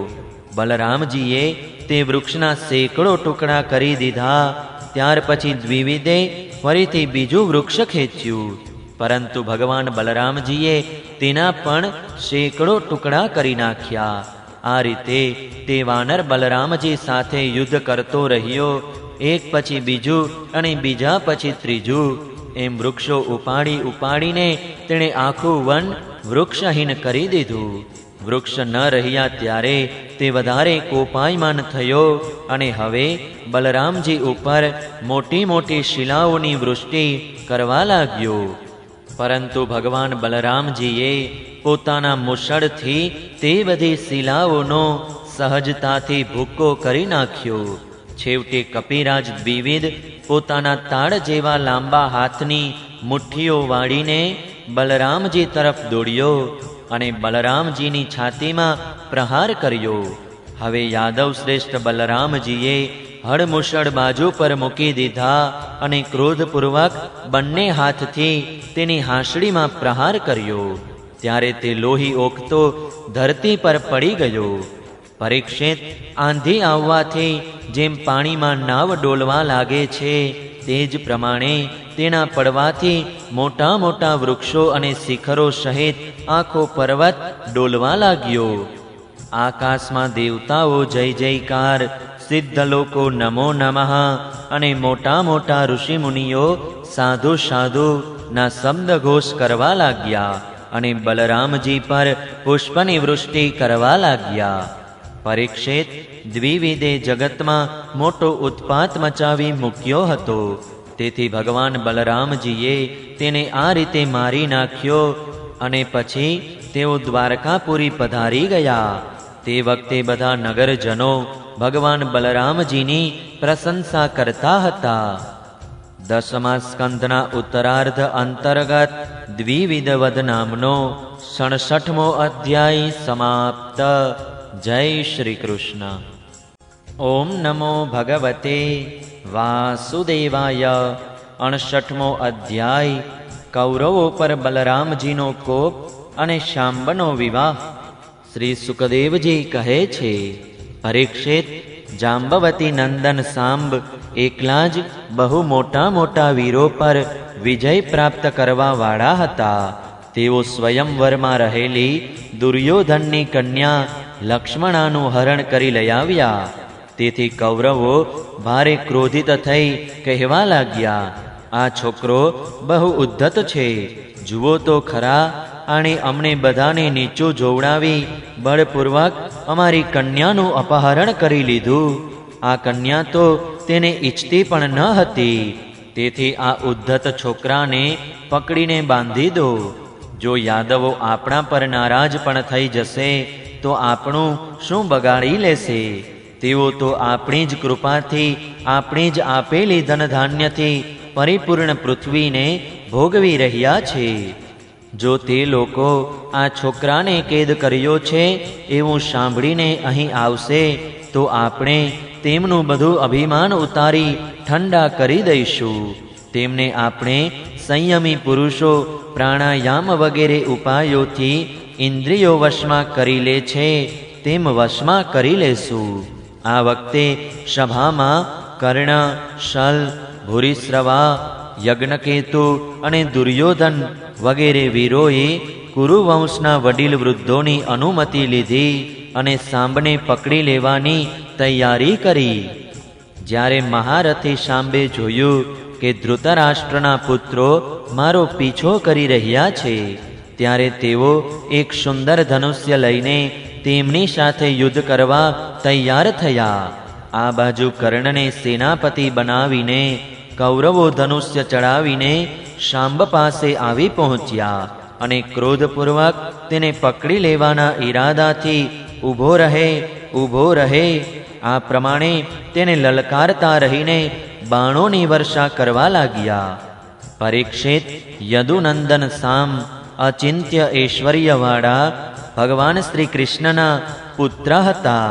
બલરામજીએ તે વૃક્ષના સેંકડો ટુકડા કરી દીધા. ત્યાર પછી દ્વિવિદે ફરીથી બીજું વૃક્ષ ખેંચ્યું, પરંતુ ભગવાન બલરામજીએ તેના પણ સેંકડો ટુકડા કરી નાખ્યા. આ રીતે તે વાનર બલરામજી સાથે યુદ્ધ કરતો રહ્યો. એક પછી બીજું અને બીજા પછી ત્રીજું એમ વૃક્ષો ઉપાડી ઉપાડીને તેણે આખું વન વૃક્ષહીન કરી દીધું. વૃક્ષ ન રહ્યા ત્યારે તે વધારે કોપાયમાન થયો અને હવે બલરામજી ઉપર મોટી મોટી શિલાઓની વૃષ્ટિ કરવા લાગ્યો. પરંતુ ભગવાન બલરામજીએ પોતાના મુસળથી તે બધી શિલાઓનો સહજતાથી ભૂક્કો કરી નાખ્યો. છેવટે કપિરાજ દ્વિવિદ પોતાના તાડ જેવા લાંબા હાથની મુઠ્ઠીઓ વાળીને બલરામજી તરફ દોડ્યો અને બલરામજીની છાતીમાં પ્રહાર કર્યો. હવે યાદવ શ્રેષ્ઠ બલરામજીએ હળમુસળ બાજુ પર મૂકી દીધા અને ક્રોધપૂર્વક બંને હાથથી તેની હાંસડીમાં પ્રહાર કર્યો. ત્યારે તે લોહી ઓકતો ધરતી પર પડી ગયો. પરીક્ષિત, આંધી આવવાથી જેમ પાણીમાં નાવ ડોલવા લાગે છે તે જ પ્રમાણે તેના પડવાથી મોટા મોટા વૃક્ષો અને શિખરો સહિત આખો પર્વત ડોલવા લાગ્યો. આકાશમાં દેવતાઓ જય જયકાર, સિદ્ધ લોકો નમો નમઃ અને મોટા મોટા ઋષિમુનિઓ સાધુ સાધુ ના શબ્દ ઘોષ કરવા લાગ્યા અને બલરામજી પર પુષ્પની વૃષ્ટિ કરવા લાગ્યા. પરીક્ષિત, દ્વિવિદે જગતમાં મોટો ઉત્પાત મચાવી મૂક્યો હતો. તેથી ભગવાન બલરામજીએ તેને આ રીતે મારી નાખ્યો અને પછી તેઓ દ્વારકાપુરી પધારી ગયા. તે વખતે બધા નગરજનો ભગવાન બલરામજીની પ્રશંસા કરતા હતા. 10મા સ્કંધના ઉત્તરાર્ધ અંતર્ગત દ્વિવિદવદ નામનો 67મો અધ્યાય સમાપ્ત. જય શ્રી કૃષ્ણ. ઓમ નમો ભગવતે વાસુદેવાય. 68મો અધ્યાય. કૌરવો પર બલરામજીનો કોપ અને શાંબનો વિવાહ. શ્રી સુકદેવજી કહે છે, પરીક્ષિત, જાંબવતી નંદન સાંબ એકલા જ બહુ મોટા મોટા વીરો પર વિજય પ્રાપ્ત કરવા વાળા હતા. તેઓ સ્વયંવરમાં રહેલી દુર્યોધનની કન્યા લક્ષ્મણાનું હરણ કરી લઈ આવ્યા. તેથી કૌરવો ભારે ક્રોધિત થઈ કહેવા લાગ્યા, આ છોકરો બહુ ઉદ્ધત છે. જુઓ તો ખરા, આણે અમને બધાને નીચું જોવડાવી બળપૂર્વક અમારી કન્યાનું અપહરણ કરી લીધું. આ કન્યા તો તેને ઈચ્છતી પણ ન હતી. તેથી આ ઉદ્ધત છોકરાને પકડીને બાંધી દો. જો યાદવો આપણા પર નારાજ પણ થઈ જશે તો આપણું શું બગાડી લેશે? તેઓ તો આપણી જ કૃપાથી, આપણી જ આપેલી ધનધાન્યથી પરિપૂર્ણ પૃથ્વીને ભોગવી રહ્યા છે. જો તે લોકો આ છોકરાને કેદ કર્યો છે એવું સાંભળીને અહીં આવશે તો આપણે તેમનું બધું અભિમાન ઉતારી ઠંડા કરી દઈશું. તેમને આપણે સંયમી પુરુષો પ્રાણાયામ વગેરે ઉપાયોથી ઇન્દ્રિયો વશમાં કરી લે છે તેમ વશમાં કરી લેશું. આ વખતે સભામાં કર્ણ, શલ, ભૂરિશ્રવા, યજ્ઞકેતુ અને દુર્યોધન વગેરે વીરોએ કુરુવંશના વડીલ વૃદ્ધોની અનુમતિ લીધી અને સાંબને પકડી લેવાની તૈયારી કરી. જ્યારે મહારથી સાંબે જોયું કે ધૃતરાષ્ટ્રના પુત્રો મારો પીછો કરી રહ્યા છે, ત્યારે તેઓ એક સુંદર ધનુષ્ય લઈને તેમની સાથે યુદ્ધ કરવા તૈયાર થયા. આ બાજુ કર્ણને સેનાપતિ બનાવીને કૌરવો ધનુષ્ય ચડાવીને શાંબ પાસે આવી પહોંચ્યા અને ક્રોધપૂર્વક તેને પકડી લેવાના ઈરાદાથી ઊભો રહે આ પ્રમાણે તેને લલકારતા રહીને બાણોની વર્ષા કરવા લાગ્યા. પરીક્ષિત યદુનંદન સામ અચિંત્ય ઐશ્વર્યવાળા ભગવાન શ્રી કૃષ્ણના પુત્ર હતા.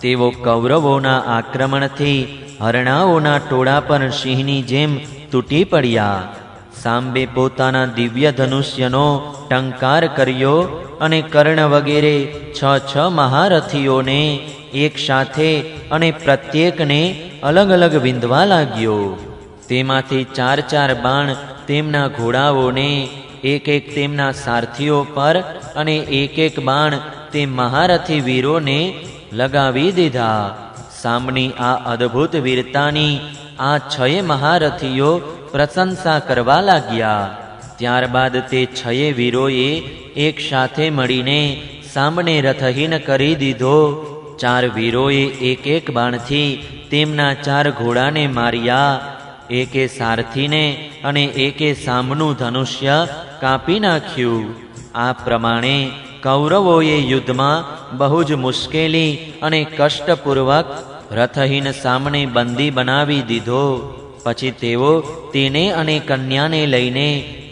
તેઓ કૌરવોના આક્રમણથી હરણાઓના ટોળા પર સિંહની જેમ તૂટી પડ્યા. સાંબે પોતાના દિવ્ય ધનુષ્યનો ટંકાર કર્યો અને કર્ણ વગેરે 6 મહારથીઓને એક સાથે અને પ્રત્યેકને અલગ અલગ વિંધવા લાગ્યો. તેમાંથી 4 બાણ તેમના ઘોડાઓને, એક તેમના સારથીઓ પર અને એક બાણ તે મહારથી વીરોને લગાવી દીધા. સામની આ અદ્ભુત વીરતાની આ 6 મહારથીઓ પ્રશંસા કરવા લાગ્યા. ત્યારબાદ તે 6 વીરોએ એક સાથે મળીને સામને રથહીન કરી દીધો. 4 વીરોએ એક બાણથી તેમના 4 ઘોડાને માર્યા. એકે સારથીને અને એકે સામનું ધનુષ્ય કાપી નાખ્યું. આ પ્રમાણે કૌરવોએ યુદ્ધમાં બહુ જ મુશ્કેલી અને કષ્ટપૂર્વક રથહીન સામને બંદી બનાવી દીધો. પછી તેઓ તેને અને કન્યાને લઈને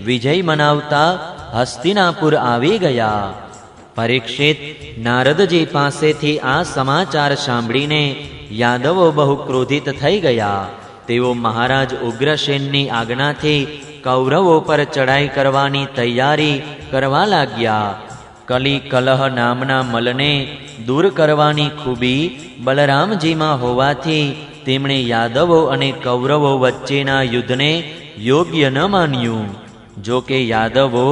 વિજય મનાવતા હસ્તિનાપુર આવી ગયા. પરીક્ષિત નારદજી પાસેથી આ સમાચાર સાંભળીને યાદવો બહુ ક્રોધિત થઈ ગયા. તેઓ મહારાજ ઉગ્રસેનની આજ્ઞાથી કૌરવો પર ચડાઈ કરવાની તૈયારી કરવા લાગ્યા. કલી કલહ નામના મલને દૂર કરવાની ખૂબી બલરામજીમાં હોવાથી તેમણે યાદવો અને કૌરવો વચ્ચેના યુદ્ધને યોગ્ય ન માન્યું. જો કે યાદવો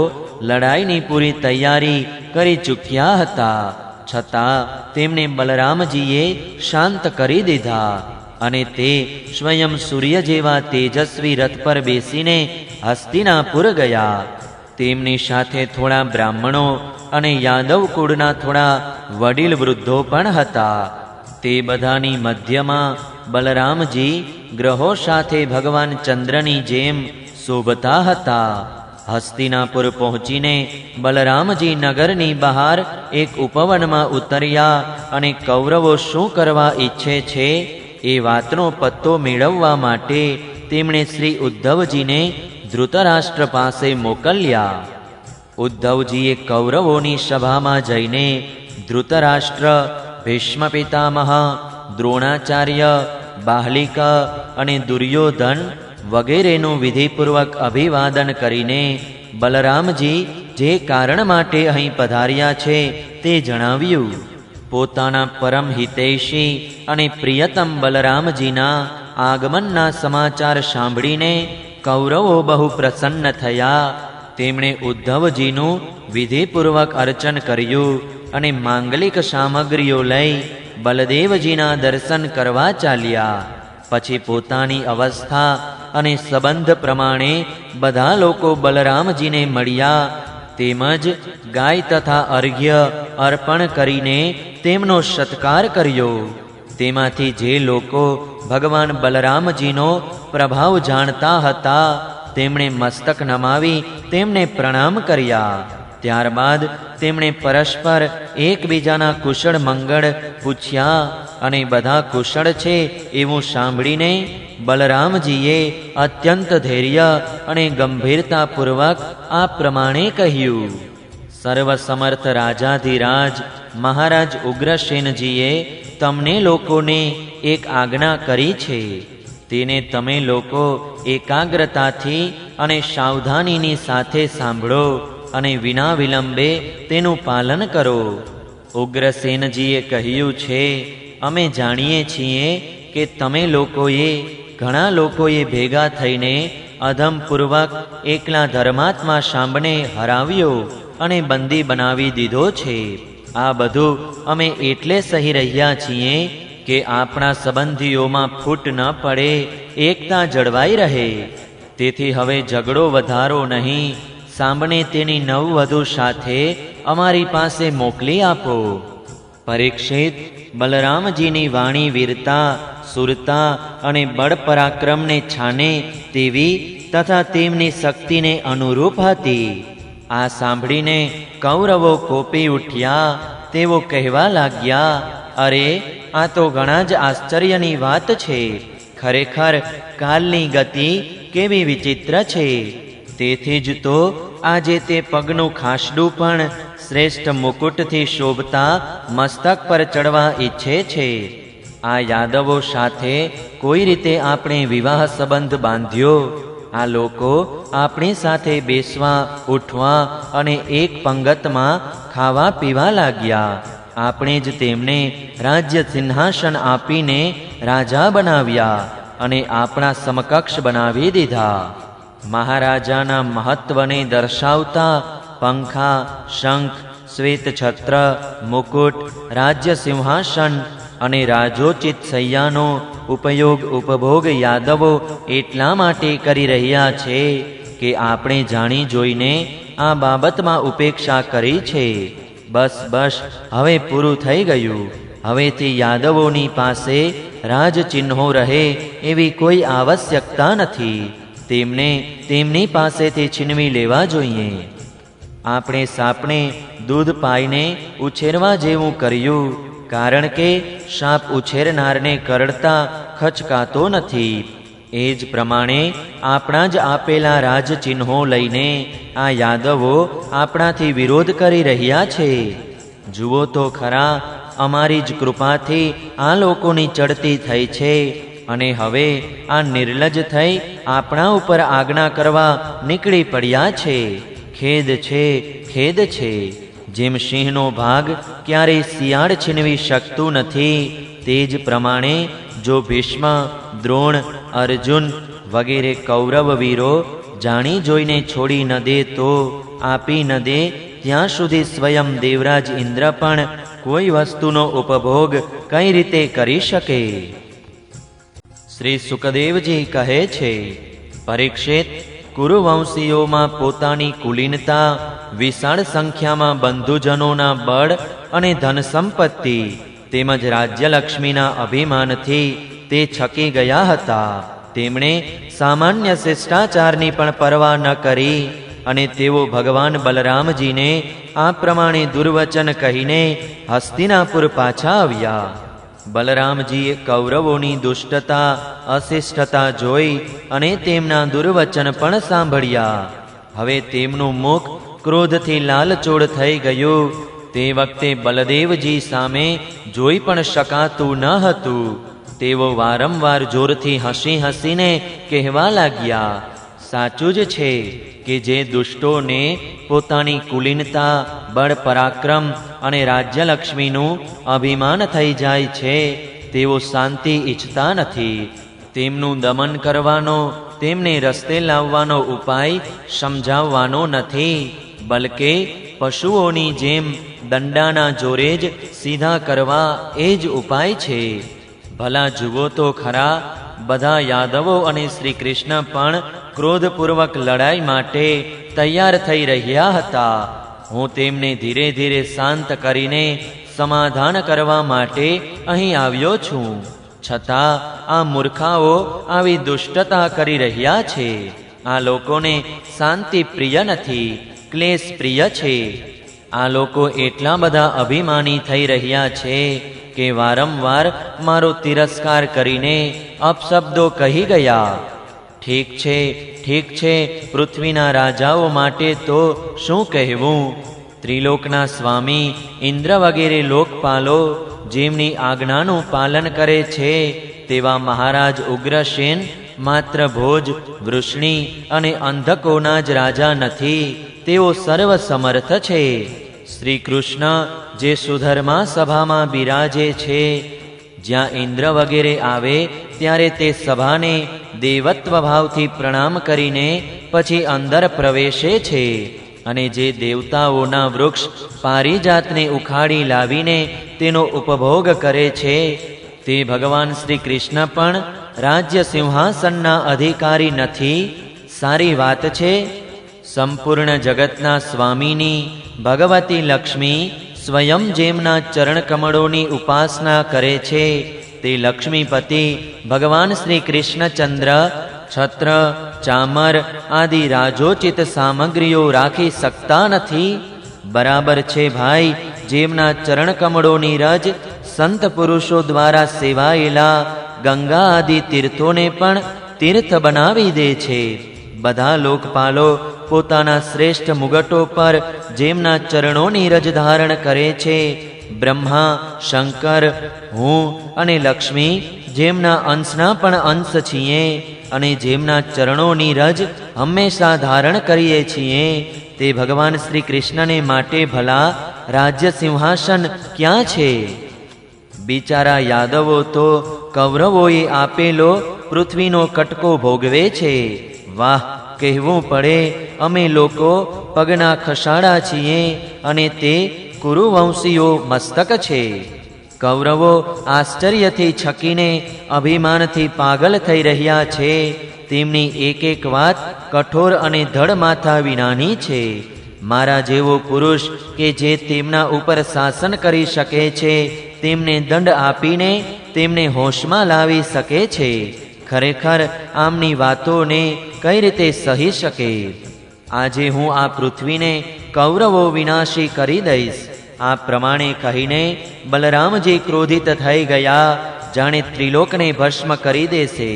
લડાઈની પૂરી તૈયારી કરી ચૂક્યા હતા, છતાં તેમને બલરામજીએ શાંત કરી દીધા અને તે સ્વયં સૂર્ય જેવા તેજસ્વી રથ પર બેસીને હસ્તિનાપુર ગયા. તેમની સાથે થોડા બ્રાહ્મણો અને યાદવ કુળના થોડા વડીલ વૃદ્ધો પણ હતા. તે બધાની મધ્યમાં બલરામજી ગ્રહો સાથે ભગવાન ચંદ્રની જેમ શોભતા હતા. હસ્તિનાપુર પહોંચીને બલરામજી નગરની બહાર એક ઉપવનમાં ઉતર્યા અને કૌરવો શું કરવા ઈચ્છે છે એ વાતનો પત્તો મેળવવા માટે તેમણે શ્રી ઉદ્ધવજીને ધૃતરાષ્ટ્ર પાસે મોકલ્યા. ઉદ્ધવજીએ કૌરવોની સભામાં જઈને ધૃતરાષ્ટ્ર, ભીષ્મ પિતામહ, દ્રોણાચાર્ય, બાહલિક અને દુર્યોધન વગેરેનું વિધિપૂર્વક અભિવાદન કરીને બલરામજી જે કારણ માટે અહીં પધાર્યા છે તે જણાવ્યું. પોતાના પરમ હિતૈષી અને પ્રિયતમ બલરામજીના આગમનના સમાચાર સાંભળીને કૌરવો બહુ પ્રસન્ન થયા. તેમણે ઉદ્ધવજીનું વિધિપૂર્વક અર્ચન કર્યું અને માંગલિક સામગ્રીઓ લઈ બલદેવજીના દર્શન કરવા ચાલ્યા. પછી પોતાની અવસ્થા અને સંબંધ પ્રમાણે બધા લોકો બલરામજીને મળ્યા, તેમજ ગાય તથા અર્ઘ્ય અર્પણ કરીને તેમનો સત્કાર કર્યો. તેમાંથી જે લોકો ભગવાન બલરામજીનો પ્રભાવ જાણતા હતા તેમણે મસ્તક નમાવી તેમને પ્રણામ કર્યા. ત્યારબાદ તેમણે પરસ્પર એકબીજાના કુશળ મંગળ પૂછ્યા અને બધા કુશળ છે એવું સાંભળીને બલરામજીએ અત્યંત ધૈર્ય અને ગંભીરતાપૂર્વક આ પ્રમાણે કહ્યું. સર્વસમર્થ રાજાધિરાજ મહારાજ ઉગ્રસેનજીએ તમને લોકોને એક આજ્ઞા કરી છે. તેને તમે લોકો એકાગ્રતાથી અને સાવધાનીની સાથે સાંભળો અને વિના વિલંબે તેનું પાલન કરો. ઉગ્રસેનજીએ કહ્યું છે, અમે જાણીએ છીએ કે તમે લોકોએ ઘણા લોકોએ ભેગા થઈને અધમપૂર્વક એકલા ધર્માત્મા શાંબને હરાવ્યો અને બંદી બનાવી દીધો છે. આ બધું અમે એટલે સહી રહ્યા છીએ કે આપણા સંબંધીઓમાં ફૂટ ન પડે, એકતા જળવાઈ રહે. તેથી હવે ઝઘડો વધારો નહીં. સાંબને તેની નવવધુ સાથે અમારી પાસે મોકલી આપો. પરીક્ષિત, બલરામજીની વાણી વીરતા, સુરતા અને બળ પરાક્રમને છાને તેવી તથા તેમની શક્તિને અનુરૂપ હતી. આ સાંભળીને કૌરવો કોપી ઉઠ્યા. તેઓ કહેવા લાગ્યા, અરે આ તો ઘણા જ આશ્ચર્યની વાત છે. ખરેખર કાલની ગતિ કેવી વિચિત્ર છે. તેથી જ તો આજે તે પગનું ખાસડું પણ શ્રેષ્ઠ મુકુટથી શોભતા મસ્તક પર ચડવા ઈચ્છે છે. આ યાદવો સાથે કોઈ રીતે આપણે વિવાહ સંબંધ બાંધ્યો. આ લોકો આપણી સાથે બેસવા, ઉઠવા અને એક પંગતમાં ખાવા પીવા લાગ્યા. આપણે જ તેમને રાજ્ય સિંહાસન આપીને રાજા બનાવ્યા અને આપણા સમકક્ષ બનાવી દીધા. મહારાજાના મહત્વને દર્શાવતા પંખા, શંખ, શ્વેત છત્ર, મુકુટ, રાજ્ય સિંહાસન અને રાજોચિત શૈયાનો ઉપયોગ ઉપભોગ યાદવો એટલા માટે કરી રહ્યા છે કે આપણે જાણી જોઈને આ બાબતમાં ઉપેક્ષા કરી છે. બસ બસ, હવે પૂરું થઈ ગયું. હવેથી યાદવોની પાસે રાજચિહ્નો રહે એવી કોઈ આવશ્યકતા નથી. તેમને તેમની પાસેથી છીનવી લેવા જોઈએ. આપણે સાપને દૂધ પાઈને ઉછેરવા જેવું કર્યું, કારણ કે સાપ ઉછેરનારને કરડતા ખચકાતો નથી. એ જ પ્રમાણે આપણા જ આપેલા રાજચિહ્નો લઈને આ યાદવો આપણાથી વિરોધ કરી રહ્યા છે. જુઓ તો ખરા, અમારી જ કૃપાથી આ લોકોની ચડતી થઈ છે અને હવે આ નિર્લજ્જ થઈ આપણા ઉપર આજ્ઞા કરવા નીકળી પડ્યા છે. ખેદ છે, ખેદ છે. જેમ સિંહનો ભાગ ક્યારેય શિયાળ છીનવી શકતું નથી, તે જ પ્રમાણે જો ભીષ્મ, દ્રોણ, અર્જુન વગેરે કૌરવ વીરો જાણી જોઈને છોડી ન દે તો આપી ન દે ત્યાં સુધી સ્વયં દેવરાજ ઇન્દ્ર પણ કોઈ વસ્તુનો ઉપભોગ કઈ રીતે કરી શકે? શ્રી સુકદેવજી કહે છે, પરીક્ષિત, કુરુવંશીઓમાં પોતાની કુલીનતા, વિશાળ સંખ્યામાં બંધુજનોના બળ અને ધન સંપત્તિ તેમજ રાજ્યલક્ષ્મીના અભિમાનથી તે છકી ગયા હતા. તેમણે સામાન્ય શિષ્ટાચારની પણ પરવા ન કરી અને તેઓ ભગવાન બલરામજીને આ પ્રમાણે દુર્વચન કહીને હસ્તિનાપુર પાછા આવ્યા. બલરામજીએ કૌરવોની દુષ્ટતા, અશિષ્ટતા જોઈ અને તેમના દુર્વચન પણ સાંભળ્યા. હવે તેમનું મુખ ક્રોધથી લાલચોળ થઈ ગયું. તે વખતે બલદેવજી સામે જોઈ પણ શકાતું ન હતું. તેઓ વારંવાર જોરથી હસી હસીને કહેવા લાગ્યા, સાચું જ છે કે જે દુષ્ટોને પોતાની કુલીનતા, બળ પરાક્રમ અને રાજ્યલક્ષ્મીનું અભિમાન થઈ જાય છે, તેઓ શાંતિ ઈચ્છતા નથી. તેમનું દમન કરવાનો, તેમને રસ્તે લાવવાનો ઉપાય સમજાવવાનો નથી, બલકે પશુઓની જેમ દંડાના જોરે જ સીધા કરવા એ જ ઉપાય છે. ભલા જુઓ તો ખરા, બધા યાદવો અને શ્રી કૃષ્ણ પણ ક્રોધપૂર્વક લડાઈ માટે તૈયાર થઈ રહ્યા હતા. હું તેમને ધીરે ધીરે શાંત કરીને સમાધાન કરવા માટે અહીં આવ્યો છું. છતાં આ મૂર્ખાઓ આવી દુષ્ટતા કરી રહ્યા છે. આ લોકોને શાંતિ પ્રિય નથી, ક્લેશ પ્રિય છે. આ લોકો એટલા બધા અભિમાની થઈ રહ્યા છે કે વારંવાર મારો તિરસ્કાર કરીને અપશબ્દો કહી ગયા. ઠીક છે, ઠીક છે, પૃથ્વીના રાજાઓ માટે તો શું કહેવું? ત્રિલોકના સ્વામી ઇન્દ્ર વગેરે લોકપાલો જેમની આજ્ઞાનું પાલન કરે છે તેવા મહારાજ ઉગ્રસેન માત્ર ભોજ, વૃષ્ણિ અને અંધકોના જ રાજા નથી, તેઓ સર્વ સમર્થ છે. શ્રી કૃષ્ણ જે સુધર્મા સભામાં બિરાજે છે, જ્યાં ઇન્દ્ર વગેરે આવે ત્યારે તે સભાને દેવત્વ ભાવથી પ્રણામ કરીને પછી અંદર પ્રવેશે છે. અને જે દેવતાઓના વૃક્ષ પારિજાતને ઉખાડી લાવીને તેનો ઉપભોગ કરે છે, તે ભગવાન શ્રી કૃષ્ણ પણ રાજ્ય સિંહાસનના અધિકારી નથી. સારી વાત છે. સંપૂર્ણ જગતના સ્વામીની ભગવતી લક્ષ્મી સ્વયં જેમના ચરણ કમળોની ઉપાસના કરે છે તે લક્ષ્મીપતિ ભગવાન શ્રી કૃષ્ણચંદ્ર છત્ર ચામર આદિ રાજોચિત સામગ્રીઓ રાખી શકતા નથી. બરાબર છે ભાઈ, જેમના ચરણ કમળોની રજ સંત પુરુષો દ્વારા સેવાયેલા ગંગા આદિ તીર્થોને પણ તીર્થ બનાવી દે છે. બધા લોકપાલો પોતાના શ્રેષ્ઠ મુગટો પર જેમના ચરણોની રજ ધારણ કરે છે, બ્રહ્મા, શંકર, હું અને લક્ષ્મી જેમના અંશના પણ અંશ છીએ અને જેમના ચરણોની રજ હંમેશા ધારણ કરીએ છીએ, તે ભગવાન શ્રી કૃષ્ણને માટે ભલા રાજ્ય સિંહાસન ક્યાં છે? બિચારા યાદવો તો કૌરવોએ આપેલો પૃથ્વીનો કટકો ભોગવે છે. વાહ, કહેવું પડે, અમે લોકો પગના ખસાડા છીએ અને તે કુરુવંશીઓ મસ્તક છે. કૌરવો આશ્ચર્યથી છકીને અભિમાનથી પાગલ થઈ રહ્યા છે. તેમની એક એક વાત કઠોર અને ધડ માથા વિનાની છે. મારા જેવો પુરુષ કે જે તેમના ઉપર શાસન કરી શકે છે, તેમને દંડ આપીને તેમને હોશમાં લાવી શકે છે. ખરેખર આમની વાતોને કઈ રીતે સહી શકે? આજે હું આ પૃથ્વીને કૌરવો વિનાશી કરી દઈશ. આ પ્રમાણે કહીને બલરામજી ક્રોધિત થઈ ગયા, જાણે ત્રિલોકને ભસ્મ કરી દેશે.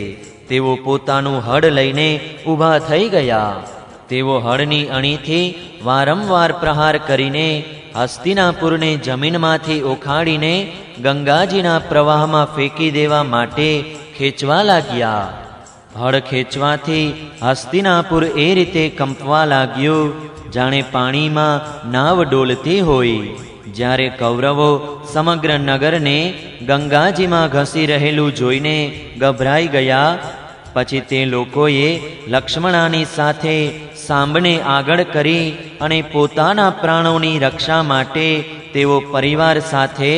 તેઓ પોતાનું હળ લઈને ઊભા થઈ ગયા. તેઓ હળની અણીથી વારંવાર પ્રહાર કરીને હસ્તિનાપુરને જમીનમાંથી ઉખાડીને ગંગાજીના પ્રવાહમાં ફેંકી દેવા માટે ખેંચવા લાગ્યા. હળ ખેંચવાથી હસ્તિનાપુર એ રીતે કંપવા લાગ્યું જાણે પાણીમાં નાવ ડોલતી હોય. જ્યારે કૌરવો સમગ્ર નગરને ગંગાજીમાં ઘસી રહેલું જોઈને ગભરાઈ ગયા, પછી તે લોકોએ લક્ષ્મણાની સાથે સાંબને આગળ કરી અને પોતાના પ્રાણોની રક્ષા માટે તેઓ પરિવાર સાથે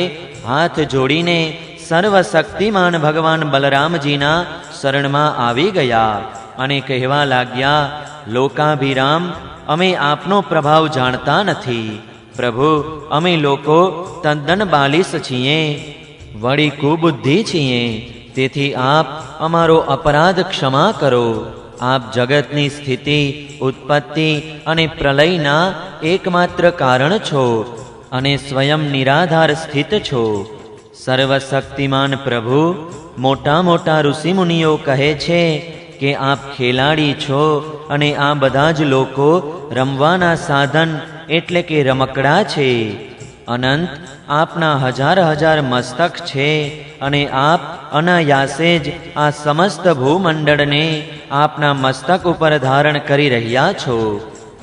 હાથ જોડીને સર્વશક્તિમાન ભગવાન બલરામજીના શરણમાં આવી ગયા અને કહેવા લાગ્યા, લોકાભિરામ, અમે આપનો પ્રભાવ જાણતા નથી. પ્રભુ, અમે લોકો તદ્દન બાલિશ છીએ, વળી કુબુદ્ધિ છીએ. તેથી આપ અમારો અપરાધ ક્ષમા કરો. આપ જગતની સ્થિતિ, ઉત્પત્તિ અને પ્રલયના એકમાત્ર કારણ છો અને સ્વયં નિરાધાર સ્થિત છો. સર્વશક્તિમાન પ્રભુ, મોટા મોટા ઋષિમુનિઓ કહે છે કે આપ ખેલાડી છો અને આ બધા જ લોકો રમવાના સાધન એટલે કે રમકડા છે. અનંત આપના હજાર હજાર મસ્તક છે અને આપ અનાયાસે જ આ સમસ્ત ભૂમંડળને આપના મસ્તક ઉપર ધારણ કરી રહ્યા છો.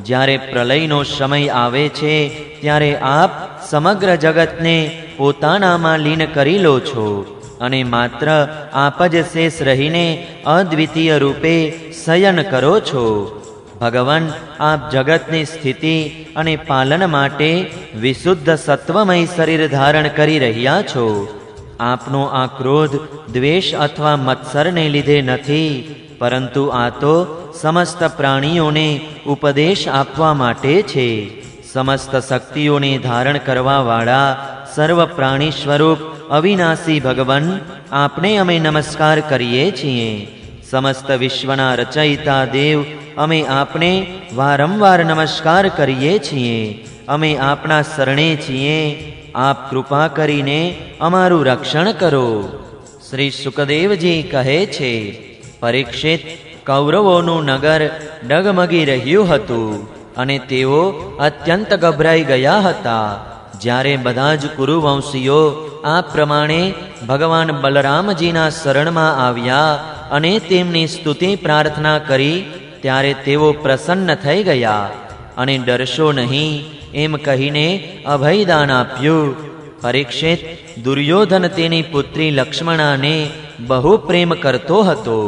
જ્યારે પ્રલયનો સમય આવે છે ત્યારે આપ સમગ્ર જગતને પોતાનામાં લીન કરી લો છો અને માત્ર આપ જ શેષ રહીને અદ્વિતીય રૂપે શયન કરો છો. ભગવાન, આપ જગતની સ્થિતિ અને પાલન માટે વિશુદ્ધ સત્વમય શરીર ધારણ કરી રહ્યા છો. આપનો આ ક્રોધ, દ્વેષ અથવા મત્સરને લીધે નથી, પરંતુ આ તો સમસ્ત પ્રાણીઓને ઉપદેશ આપવા માટે છે. સમસ્ત શક્તિઓને ધારણ કરવાવાળા સર્વ પ્રાણી સ્વરૂપ અવિનાશી ભગવાન, આપને અમે નમસ્કાર કરીએ છીએ. સમસ્ત વિશ્વના રચયિતા દેવ, અમે આપને વારંવાર નમસ્કાર કરીએ છીએ. અમે આપના શરણે છીએ. આપ કૃપા કરીને અમારું રક્ષણ કરો. શ્રી સુકદેવજી કહે છે, પરીક્ષિત, કૌરવોનું નગર ડગમગી રહ્યું હતું અને તેઓ અત્યંત ગભરાઈ ગયા હતા. જ્યારે બધા જ કુરુવંશીઓ આ પ્રમાણે ભગવાન બલરામજીના શરણમાં આવ્યા અને તેમની સ્તુતિ પ્રાર્થના કરી, ત્યારે તેઓ પ્રસન્ન થઈ ગયા અને ડરશો નહીં એમ કહીને અભયદાન આપ્યું. પરીક્ષિત, દુર્યોધન તેની પુત્રી લક્ષ્મણાને બહુ પ્રેમ કરતો હતો.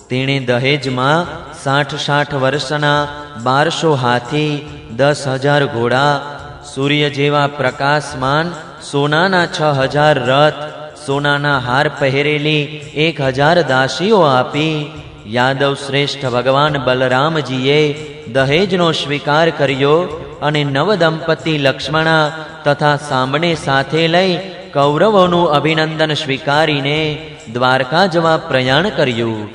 તેણે દહેજમાં 60 વર્ષના 1200 હાથી, 10,000 ઘોડા, સૂર્ય જેવા પ્રકાશમાન સોનાના 6,000 રથ, સોનાના હાર પહેરેલી 1,000 દાસીઓ આપી. યાદવ શ્રેષ્ઠ ભગવાન બલરામજીએ દહેજનો સ્વીકાર કર્યો અને નવદંપતિ લક્ષ્મણા તથા સાંબને સાથે લઈ કૌરવોનું અભિનંદન સ્વીકારીને દ્વારકા જવા પ્રયાણ કર્યું.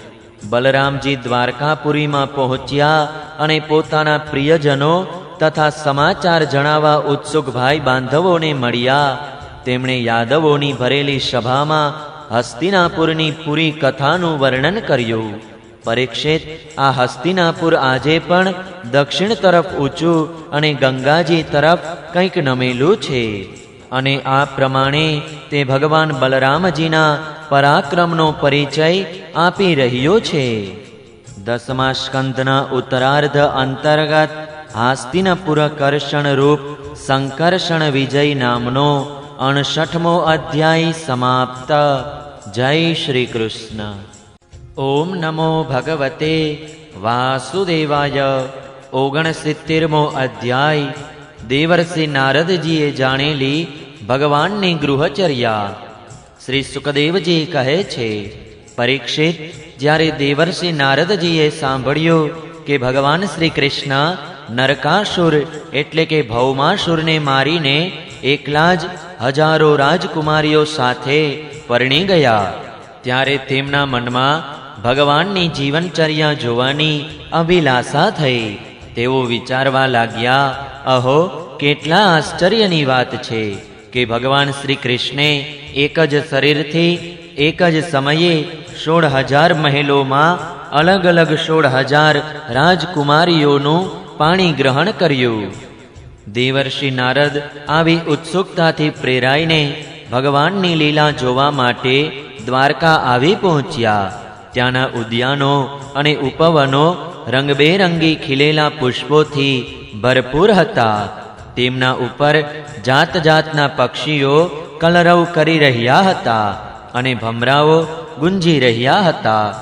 બલરામજી દ્વારકાપુરીમાં પહોંચ્યા અને પોતાના પ્રિયજનો તથા સમાચાર જણાવવા ઉત્સુક ભાઈ બાંધવોને મળ્યા. તેમણે યાદવોની ભરેલી સભામાં હસ્તિનાપુરની પૂરી કથાનું વર્ણન કર્યું. પરીક્ષિત, આ હસ્તિનાપુર આજે પણ દક્ષિણ તરફ ઊંચું અને ગંગાજી તરફ કંઈક નમેલું છે અને આ પ્રમાણે તે ભગવાન બલરામજીના પરાક્રમનો પરિચય આપી રહ્યો છે. 10મા સ્કંધના ઉત્તરાર્ધ અંતર્ગત હસ્તિનાપુર કર્ષણ રૂપ સંકર્ષણ વિજય નામનો 59મો અધ્યાય સમાપ્ત. જય શ્રી કૃષ્ણ. ઓમ નમો ભગવતે વાસુદેવાય. 69મો અધ્યાય. દેવર્ષિ નારદજીએ જાણેલી ભગવાનની ગૃહચર્યા. શ્રી સુખદેવજી કહે છે, પરીક્ષિત, જ્યારે દેવર્ષિ નારદજીએ સાંભળ્યું કે ભગવાન શ્રી કૃષ્ણ નરકાસુર એટલે કે ભૌમાસુરને મારીને એકલા જ હજારો રાજકુમારીઓ સાથે પરણી ગયા, ત્યારે તેમના મનમાં ભગવાનની જીવનચર્યા જોવાની અભિલાષા થઈ. તેઓ વિચારવા લાગ્યા, અહો, કેટલા આશ્ચર્યની વાત છે કે ભગવાન શ્રી કૃષ્ણે એક જ શરીરથી એક જ સમયે 16,000 મહેલોમાં અલગ અલગ 16,000 રાજકુમારીઓનું પાણી ગ્રહણ કર્યું. દેવર્ષિ નારદ આવી ઉત્સુકતાથી પ્રેરાઈને ભગવાનની લીલા જોવા માટે દ્વારકા આવી પહોંચ્યા. ત્યાંના ઉદ્યાનો અને ઉપવનો રંગબેરંગી ખીલેલા પુષ્પોથી ભરપૂર હતા. તેમના ઉપર જાત જાતના પક્ષીઓ કલરવ કરી રહ્યા હતા અને ભમરાઓ ગુંજી રહ્યા હતા.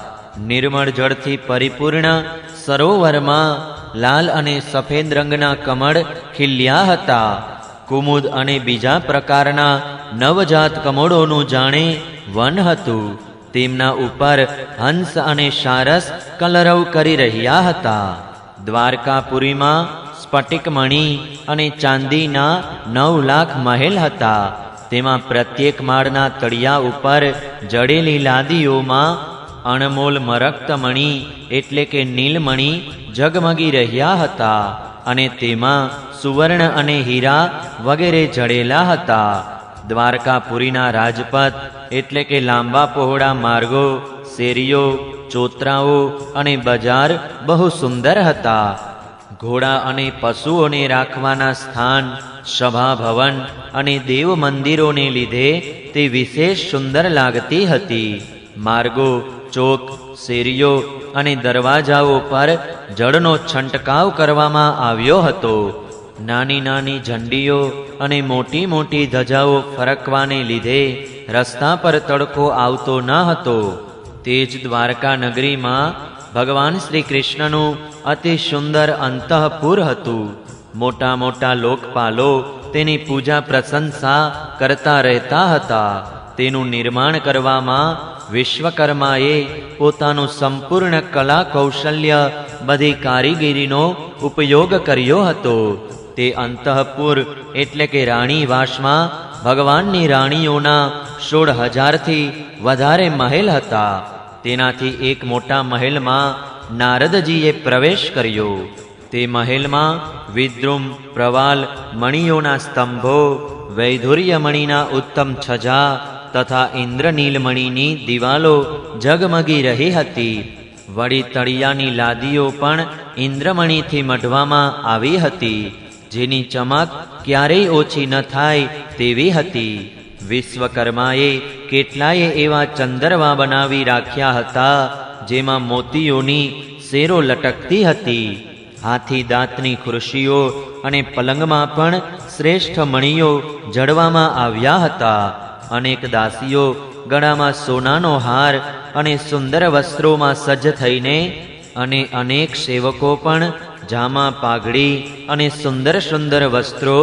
નિર્મળ જળથી પરિપૂર્ણ સરોવરમાં લાલ અને સફેદ રંગના કમળ ખીલ્યા હતા. કુમુદ અને બીજા પ્રકારના નવજાત કમળોનું જાણે વન હતું. તેમના ઉપર હંસ અને સારસ કલરવ કરી રહ્યા હતા. દ્વારકાપુરીમાં સ્ફટિકમણી અને ચાંદીના 9 લાખ મહેલ હતા. તેમાં પ્રત્યેક માળના તળિયા ઉપર જડેલી લાદીઓમાં અણમોલ મરક્તમણી એટલે કે નીલમણી ઝગમગી રહ્યા હતા અને તેમાં સુવર્ણ અને હીરા વગેરે જડેલા હતા. દ્વારકાપુરીના રાજપથ એટલે કે લાંબા પહોળા માર્ગો, શેરીઓ, ચોતરાઓ અને બજાર બહુ સુંદર હતા. ઘોડા અને પશુઓને રાખવાના સ્થાન, સભા ભવન અને દેવ મંદિરોને લીધે તે વિશેષ સુંદર લાગતી હતી. માર્ગો, ચોક, શેરીઓ અને દરવાજાઓ પર જળનો છંટકાવ કરવામાં આવ્યો હતો. નાની નાની ઝંડીઓ અને મોટી મોટી ધજાઓ ફરકવાને લીધે રસ્તા પર તડકો આવતો ન હતો. તે જ દ્વારકા નગરીમાં ભગવાન શ્રી કૃષ્ણનું અતિ સુંદર અંતઃપુર હતું. મોટા મોટા લોકપાલો તેની પૂજા પ્રશંસા કરતા રહેતા હતા. તેનું નિર્માણ કરવામાં વિશ્વકર્માએ પોતાનું સંપૂર્ણ કલા કૌશલ્ય, બધી કારીગીરીનો ઉપયોગ કર્યો હતો. તે અંતઃપુર એટલે કે રાણીવાસમાં ભગવાનની રાણીઓના 16,000થી વધારે મહેલ હતા. તેનાથી એક મોટા મહેલમાં નારદજીએ પ્રવેશ કર્યો. તે મહેલમાં વિદ્રુમ, પ્રવાલ, મણિયોના સ્તંભો, વૈધુર્ય મણિના ઉત્તમ છજા તથા ઇન્દ્રનીલમણીની દિવાલો ઝગમગી રહી હતી. વળી તળિયાની લાદીઓ પણ ઇન્દ્રમણીથી મઢવામાં આવી હતી, જેની ચમક ક્યારેય ઓછી ન થાય તેવી હતી. વિશ્વકર્માએ કેટલાય એવા ચંદરવા બનાવી રાખ્યા હતા, જેમાં મોતીઓની શેરો લટકતી હતી. હાથી દાંતની ખુરશીઓ અને પલંગમાં પણ શ્રેષ્ઠ મણીઓ જડવામાં આવ્યા હતા. અનેક દાસીઓ ગળામાં સોનાનો હાર અને સુંદર વસ્ત્રોમાં સજ્જ થઈને અને અનેક સેવકો પણ જામા, પાઘડી અને સુંદર સુંદર વસ્ત્રો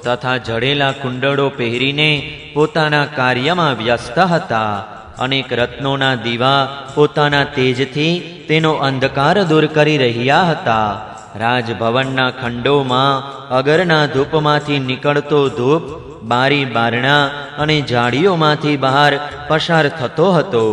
તથા જડેલા કુંડળો પહેરીને પોતાના કાર્યમાં વ્યસ્ત હતા. અનેક રત્નોના દીવા પોતાના તેજથી તેનો અંધકાર દૂર કરી રહ્યા હતા. રાજભવનના ખંડોમાં અગરના ધૂપમાંથી નીકળતો ધૂપ બારી બારણા અને જાળીઓમાંથી બહાર પસાર થતો હતો.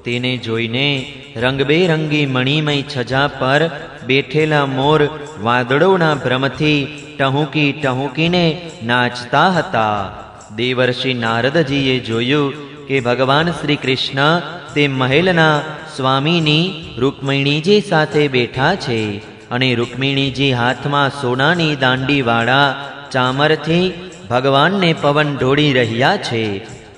તેને જોઈને રંગબેરંગી મણિમય છજા પર બેઠેલા મોર વાદળોના ભ્રમથી ટહુકી ટહુકીને નાચતા હતા. દેવર્ષિ નારદજીએ જોયું કે ભગવાન શ્રી કૃષ્ણ તે મહેલના સ્વામીની રૂકમિણીજી સાથે બેઠા છે અને રૂકમિણીજી હાથમાં સોનાની દાંડીવાળા ચામરથી ભગવાનને પવન ઢોળી રહ્યા છે.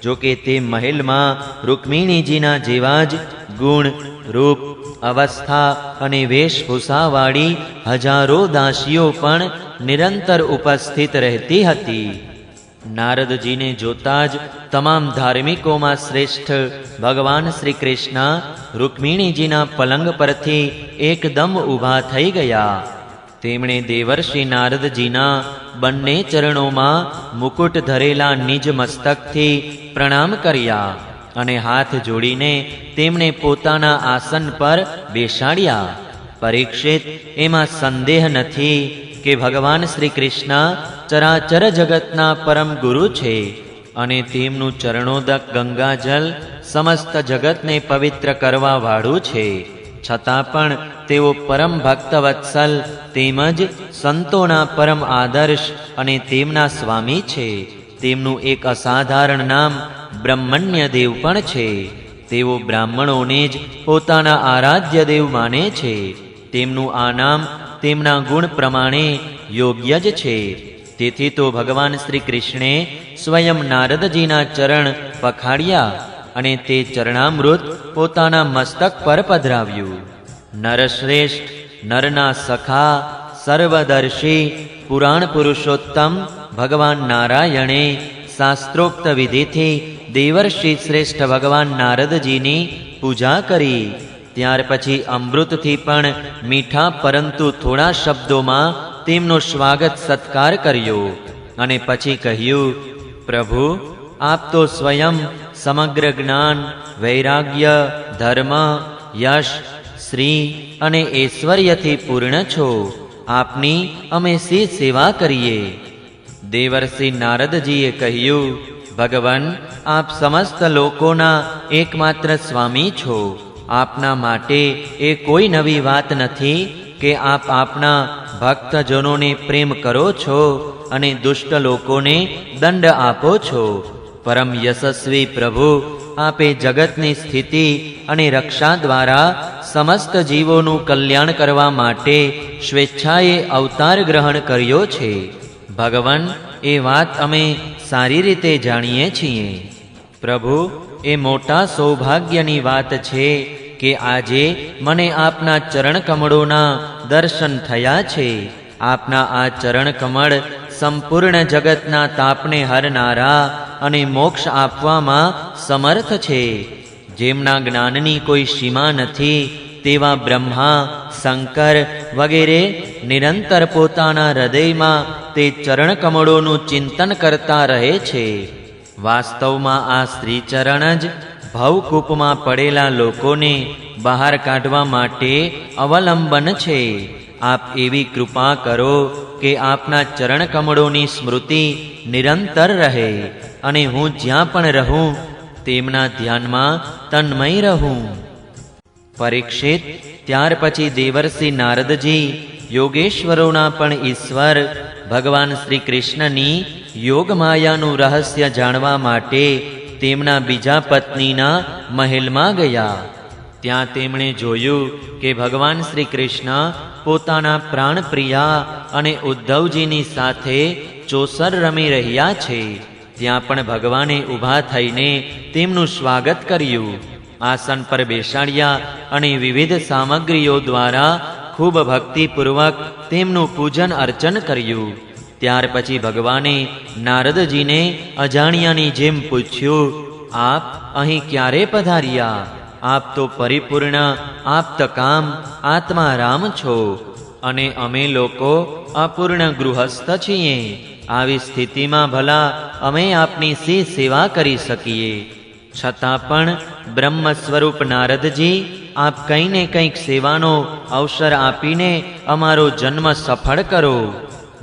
જો કે તે મહેલમાં રૂકમિણીજીના જેવા જ ગુણ, રૂપ, અવસ્થા અને વેશભૂષાવાળી હજારો દાસીઓ પણ નિરંતર ઉપસ્થિત રહેતી હતી. નારદજીને જોતા જ તમામ ધાર્મિકોમાં શ્રેષ્ઠ ભગવાન શ્રી કૃષ્ણ રૂકમિણીજીના પલંગ પરથી એકદમ ઊભા થઈ ગયા. તેમણે દેવર્ષિ નારદજીના બંને ચરણોમાં મુકુટ ધરેલા નિજ મસ્તકથી પ્રણામ કર્યા અને હાથ જોડીને તેમણે પોતાના આસન પર બેસાડ્યા. પરીક્ષિત, એમાં સંદેહ નથી કે ભગવાન શ્રી કૃષ્ણ ચરાચર જગતના પરમ ગુરુ છે અને તેમનું ચરણોદક ગંગાજલ સમસ્ત જગતને પવિત્ર કરવા વાળું છે. છતાં પણ તેઓ પરમ ભક્તવત્સલ તેમજ સંતોના પરમ આદર્શ અને તેમના સ્વામી છે. તેમનું એક અસાધારણ નામ બ્રહ્મણ્ય દેવ પણ છે. તેઓ બ્રાહ્મણોને જ પોતાના આરાધ્ય દેવ માને છે. તેમનું આ નામ તેમના ગુણ પ્રમાણે યોગ્ય જ છે. તેથી તો ભગવાન શ્રી કૃષ્ણે સ્વયં નારદજીના ચરણ પખાડ્યા અને તે ચરણામૃત પોતાના મસ્તક પર પધરાવ્યું. નરશ્રેષ્ઠ, નરના સખા, સર્વદર્શી, પુરાણ પુરુષોત્તમ ભગવાન નારાયણે શાસ્ત્રોક્ત વિધિથી દેવર્ષિ શ્રેષ્ઠ ભગવાન નારદજીની પૂજા કરી. ત્યાર પછી અમૃતથી પણ મીઠા પરંતુ થોડા શબ્દોમાં તેમનો સ્વાગત સત્કાર કર્યો અને પછી કહ્યું, પ્રભુ, આપ તો સ્વયં સમગ્ર જ્ઞાન, વૈરાગ્ય, ધર્મ, યશ, શ્રી અને ઐશ્વર્યથી પૂર્ણ છો. આપની અમે શી સેવા કરીએ? દેવર્ષિ નારદજીએ કહ્યું, ભગવાન, આપ સમસ્ત લોકોના એકમાત્ર સ્વામી છો. આપના માટે એ કોઈ નવી વાત નથી કે આપ આપના ભક્તજનોને પ્રેમ કરો છો અને દુષ્ટ લોકોને દંડ આપો છો. પરમ યશસ્વી પ્રભુ, આપે જગતની સ્થિતિ અને રક્ષા દ્વારા સમસ્ત જીવોનું કલ્યાણ કરવા માટે સ્વેચ્છાએ અવતાર ગ્રહણ કર્યો છે. ભગવાન, એ વાત અમે સારી રીતે જાણીએ છીએ. પ્રભુ, એ મોટા સૌભાગ્યની વાત છે કે આજે મને આપના ચરણ કમળોના દર્શન થયા છે. આપના આ ચરણ કમળ સંપૂર્ણ જગતના તાપને હરનારા અને મોક્ષ આપવામાં સમર્થ છે. જેમના જ્ઞાનની કોઈ સીમા નથી તેવા બ્રહ્મા, શંકર વગેરે નિરંતર પોતાના હૃદયમાં તે ચરણ કમળોનું ચિંતન કરતા રહે છે. વાસ્તવમાં આ શ્રીચરણ જ ભવકૂપમાં પડેલા લોકોને બહાર કાઢવા માટે અવલંબન છે. આપ એવી કૃપા કરો કે આપના ચરણ કમળોની સ્મૃતિ નિરંતર રહે અને હું જ્યાં પણ રહું તેમના ધ્યાનમાં તન્મય રહું. પરીક્ષિત, ત્યાર પછી દેવર્ષિ નારદજી યોગેશ્વરોના પણ ઈશ્વર ભગવાન શ્રી કૃષ્ણની યોગમાયાનું રહસ્ય જાણવા માટે તેમના બીજા પત્નીના મહેલમાં ગયા. ત્યાં તેમણે જોયું કે ભગવાન શ્રી કૃષ્ણ પોતાના પ્રાણપ્રિયા અને ઉદ્ધવજીની સાથે ચોસર રમી રહ્યા છે. ત્યાં પણ ભગવાને ઊભા થઈને તેમનું સ્વાગત કર્યું, આસન પર બેસાડ્યા અને વિવિધ સામગ્રીઓ દ્વારા ખૂબ ભક્તિપૂર્વક તેમનું પૂજન અર્ચન કર્યું. ત્યાર પછી ભગવાને નારદજીને અજાણ્યાની જેમ પૂછ્યું, આપ અહીં ક્યારે પધાર્યા? આપ તો પરિપૂર્ણ આપ્તકામ આત્મારામ છો અને અમે લોકો અપૂર્ણ ગૃહસ્થ છીએ. આવી સ્થિતિમાં ભલા અમે આપની શી સેવા કરી શકીએ? છતાં પણ બ્રહ્મ સ્વરૂપ નારદજી આપ કંઈ ને કંઈક સેવાનો અવસર આપીને અમારો જન્મ સફળ કરો.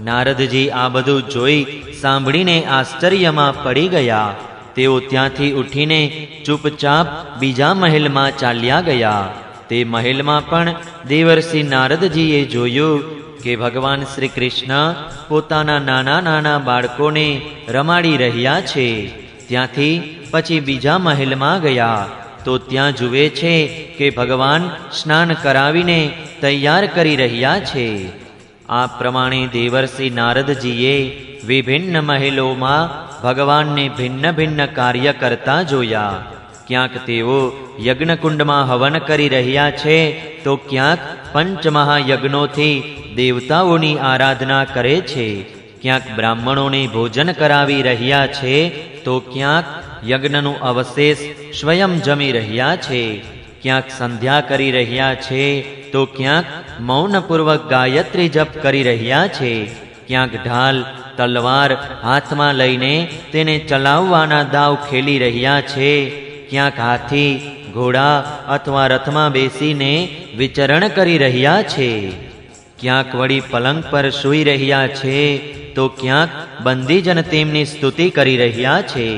નારદજી આ બધું જોઈ સાંભળીને આશ્ચર્યમાં પડી ગયા. તેઓ ત્યાંથી ઉઠીને ચૂપચાપ બીજા મહેલમાં ચાલ્યા ગયા. તે મહેલમાં પણ દેવર્ષિ નારદજીએ જોયું કે ભગવાન શ્રી કૃષ્ણ પોતાના નાના નાના બાળકોને રમાડી રહ્યા છે. ત્યાંથી પછી બીજા મહેલમાં ગયા તો ત્યાં જુએ છે કે ભગવાન સ્નાન કરાવીને તૈયાર કરી રહ્યા છે. આ પ્રમાણે દેવર્ષિ નારદજીએ વિભિન્ન મહેલોમાં ભગવાનને ભિન્ન ભિન્ન કાર્ય કરતા જોયા. ક્યાંક તેઓ યજ્ઞકુંડમાં હવન કરી રહ્યા છે તો ક્યાંક પંચમહાયજ્ઞોથી દેવતાઓની આરાધના કરે છે. ક્યાંક બ્રાહ્મણોને ભોજન કરાવી રહ્યા છે તો ક્યાંક યજ્ઞનું અવશેષ સ્વયં જમી રહ્યા છે. ક્યાંક સંધ્યા કરી રહ્યા છે તો ક્યાંક મૌનપૂર્વક ગાયત્રી જપ કરી રહ્યા છે. ક્યાંક ઢાલ તલવાર હાથમાં લઈને તેને ચલાવવાના દાવ ખેલી રહ્યા છે. ક્યાંક હાથી ઘોડા અથવા રથમાં બેસીને વિચરણ કરી રહ્યા છે. ક્યાંક વળી પલંગ પર સૂઈ રહ્યા છે તો ક્યાંક બંદીજન તેમની સ્તુતિ કરી રહ્યા છે.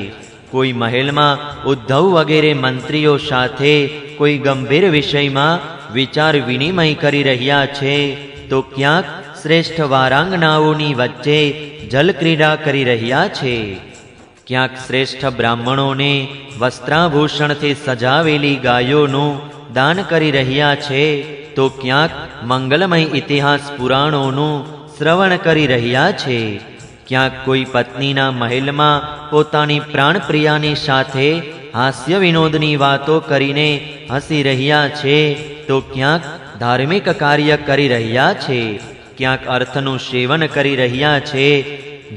કોઈ મહેલમાં ઉદ્ધવ વગેરે મંત્રીઓ સાથે કોઈ ગંભીર વિષયમાં વિચાર વિનિમય કરી રહ્યા છે તો ક્યાંક શ્રેષ્ઠ વારાંગનાઓની વચ્ચે જલક્રીડા કરી રહ્યા છે. ક્યાંક શ્રેષ્ઠ બ્રાહ્મણોને વસ્ત્રાભૂષણથી સજાવેલી ગાયોનું દાન કરી રહ્યા છે તો ક્યાંક મંગલમય ઇતિહાસ પુરાણોનું શ્રવણ કરી રહ્યા છે. ક્યાંક કોઈ પત્નીના મહેલમાં પોતાની પ્રાણપ્રિયાની સાથે હાસ્ય વિનોદની વાતો કરીને હસી રહ્યા છે તો ક્યાંક ધાર્મિક કાર્ય કરી રહ્યા છે. ક્યાંક અર્થનું સેવન કરી રહ્યા છે.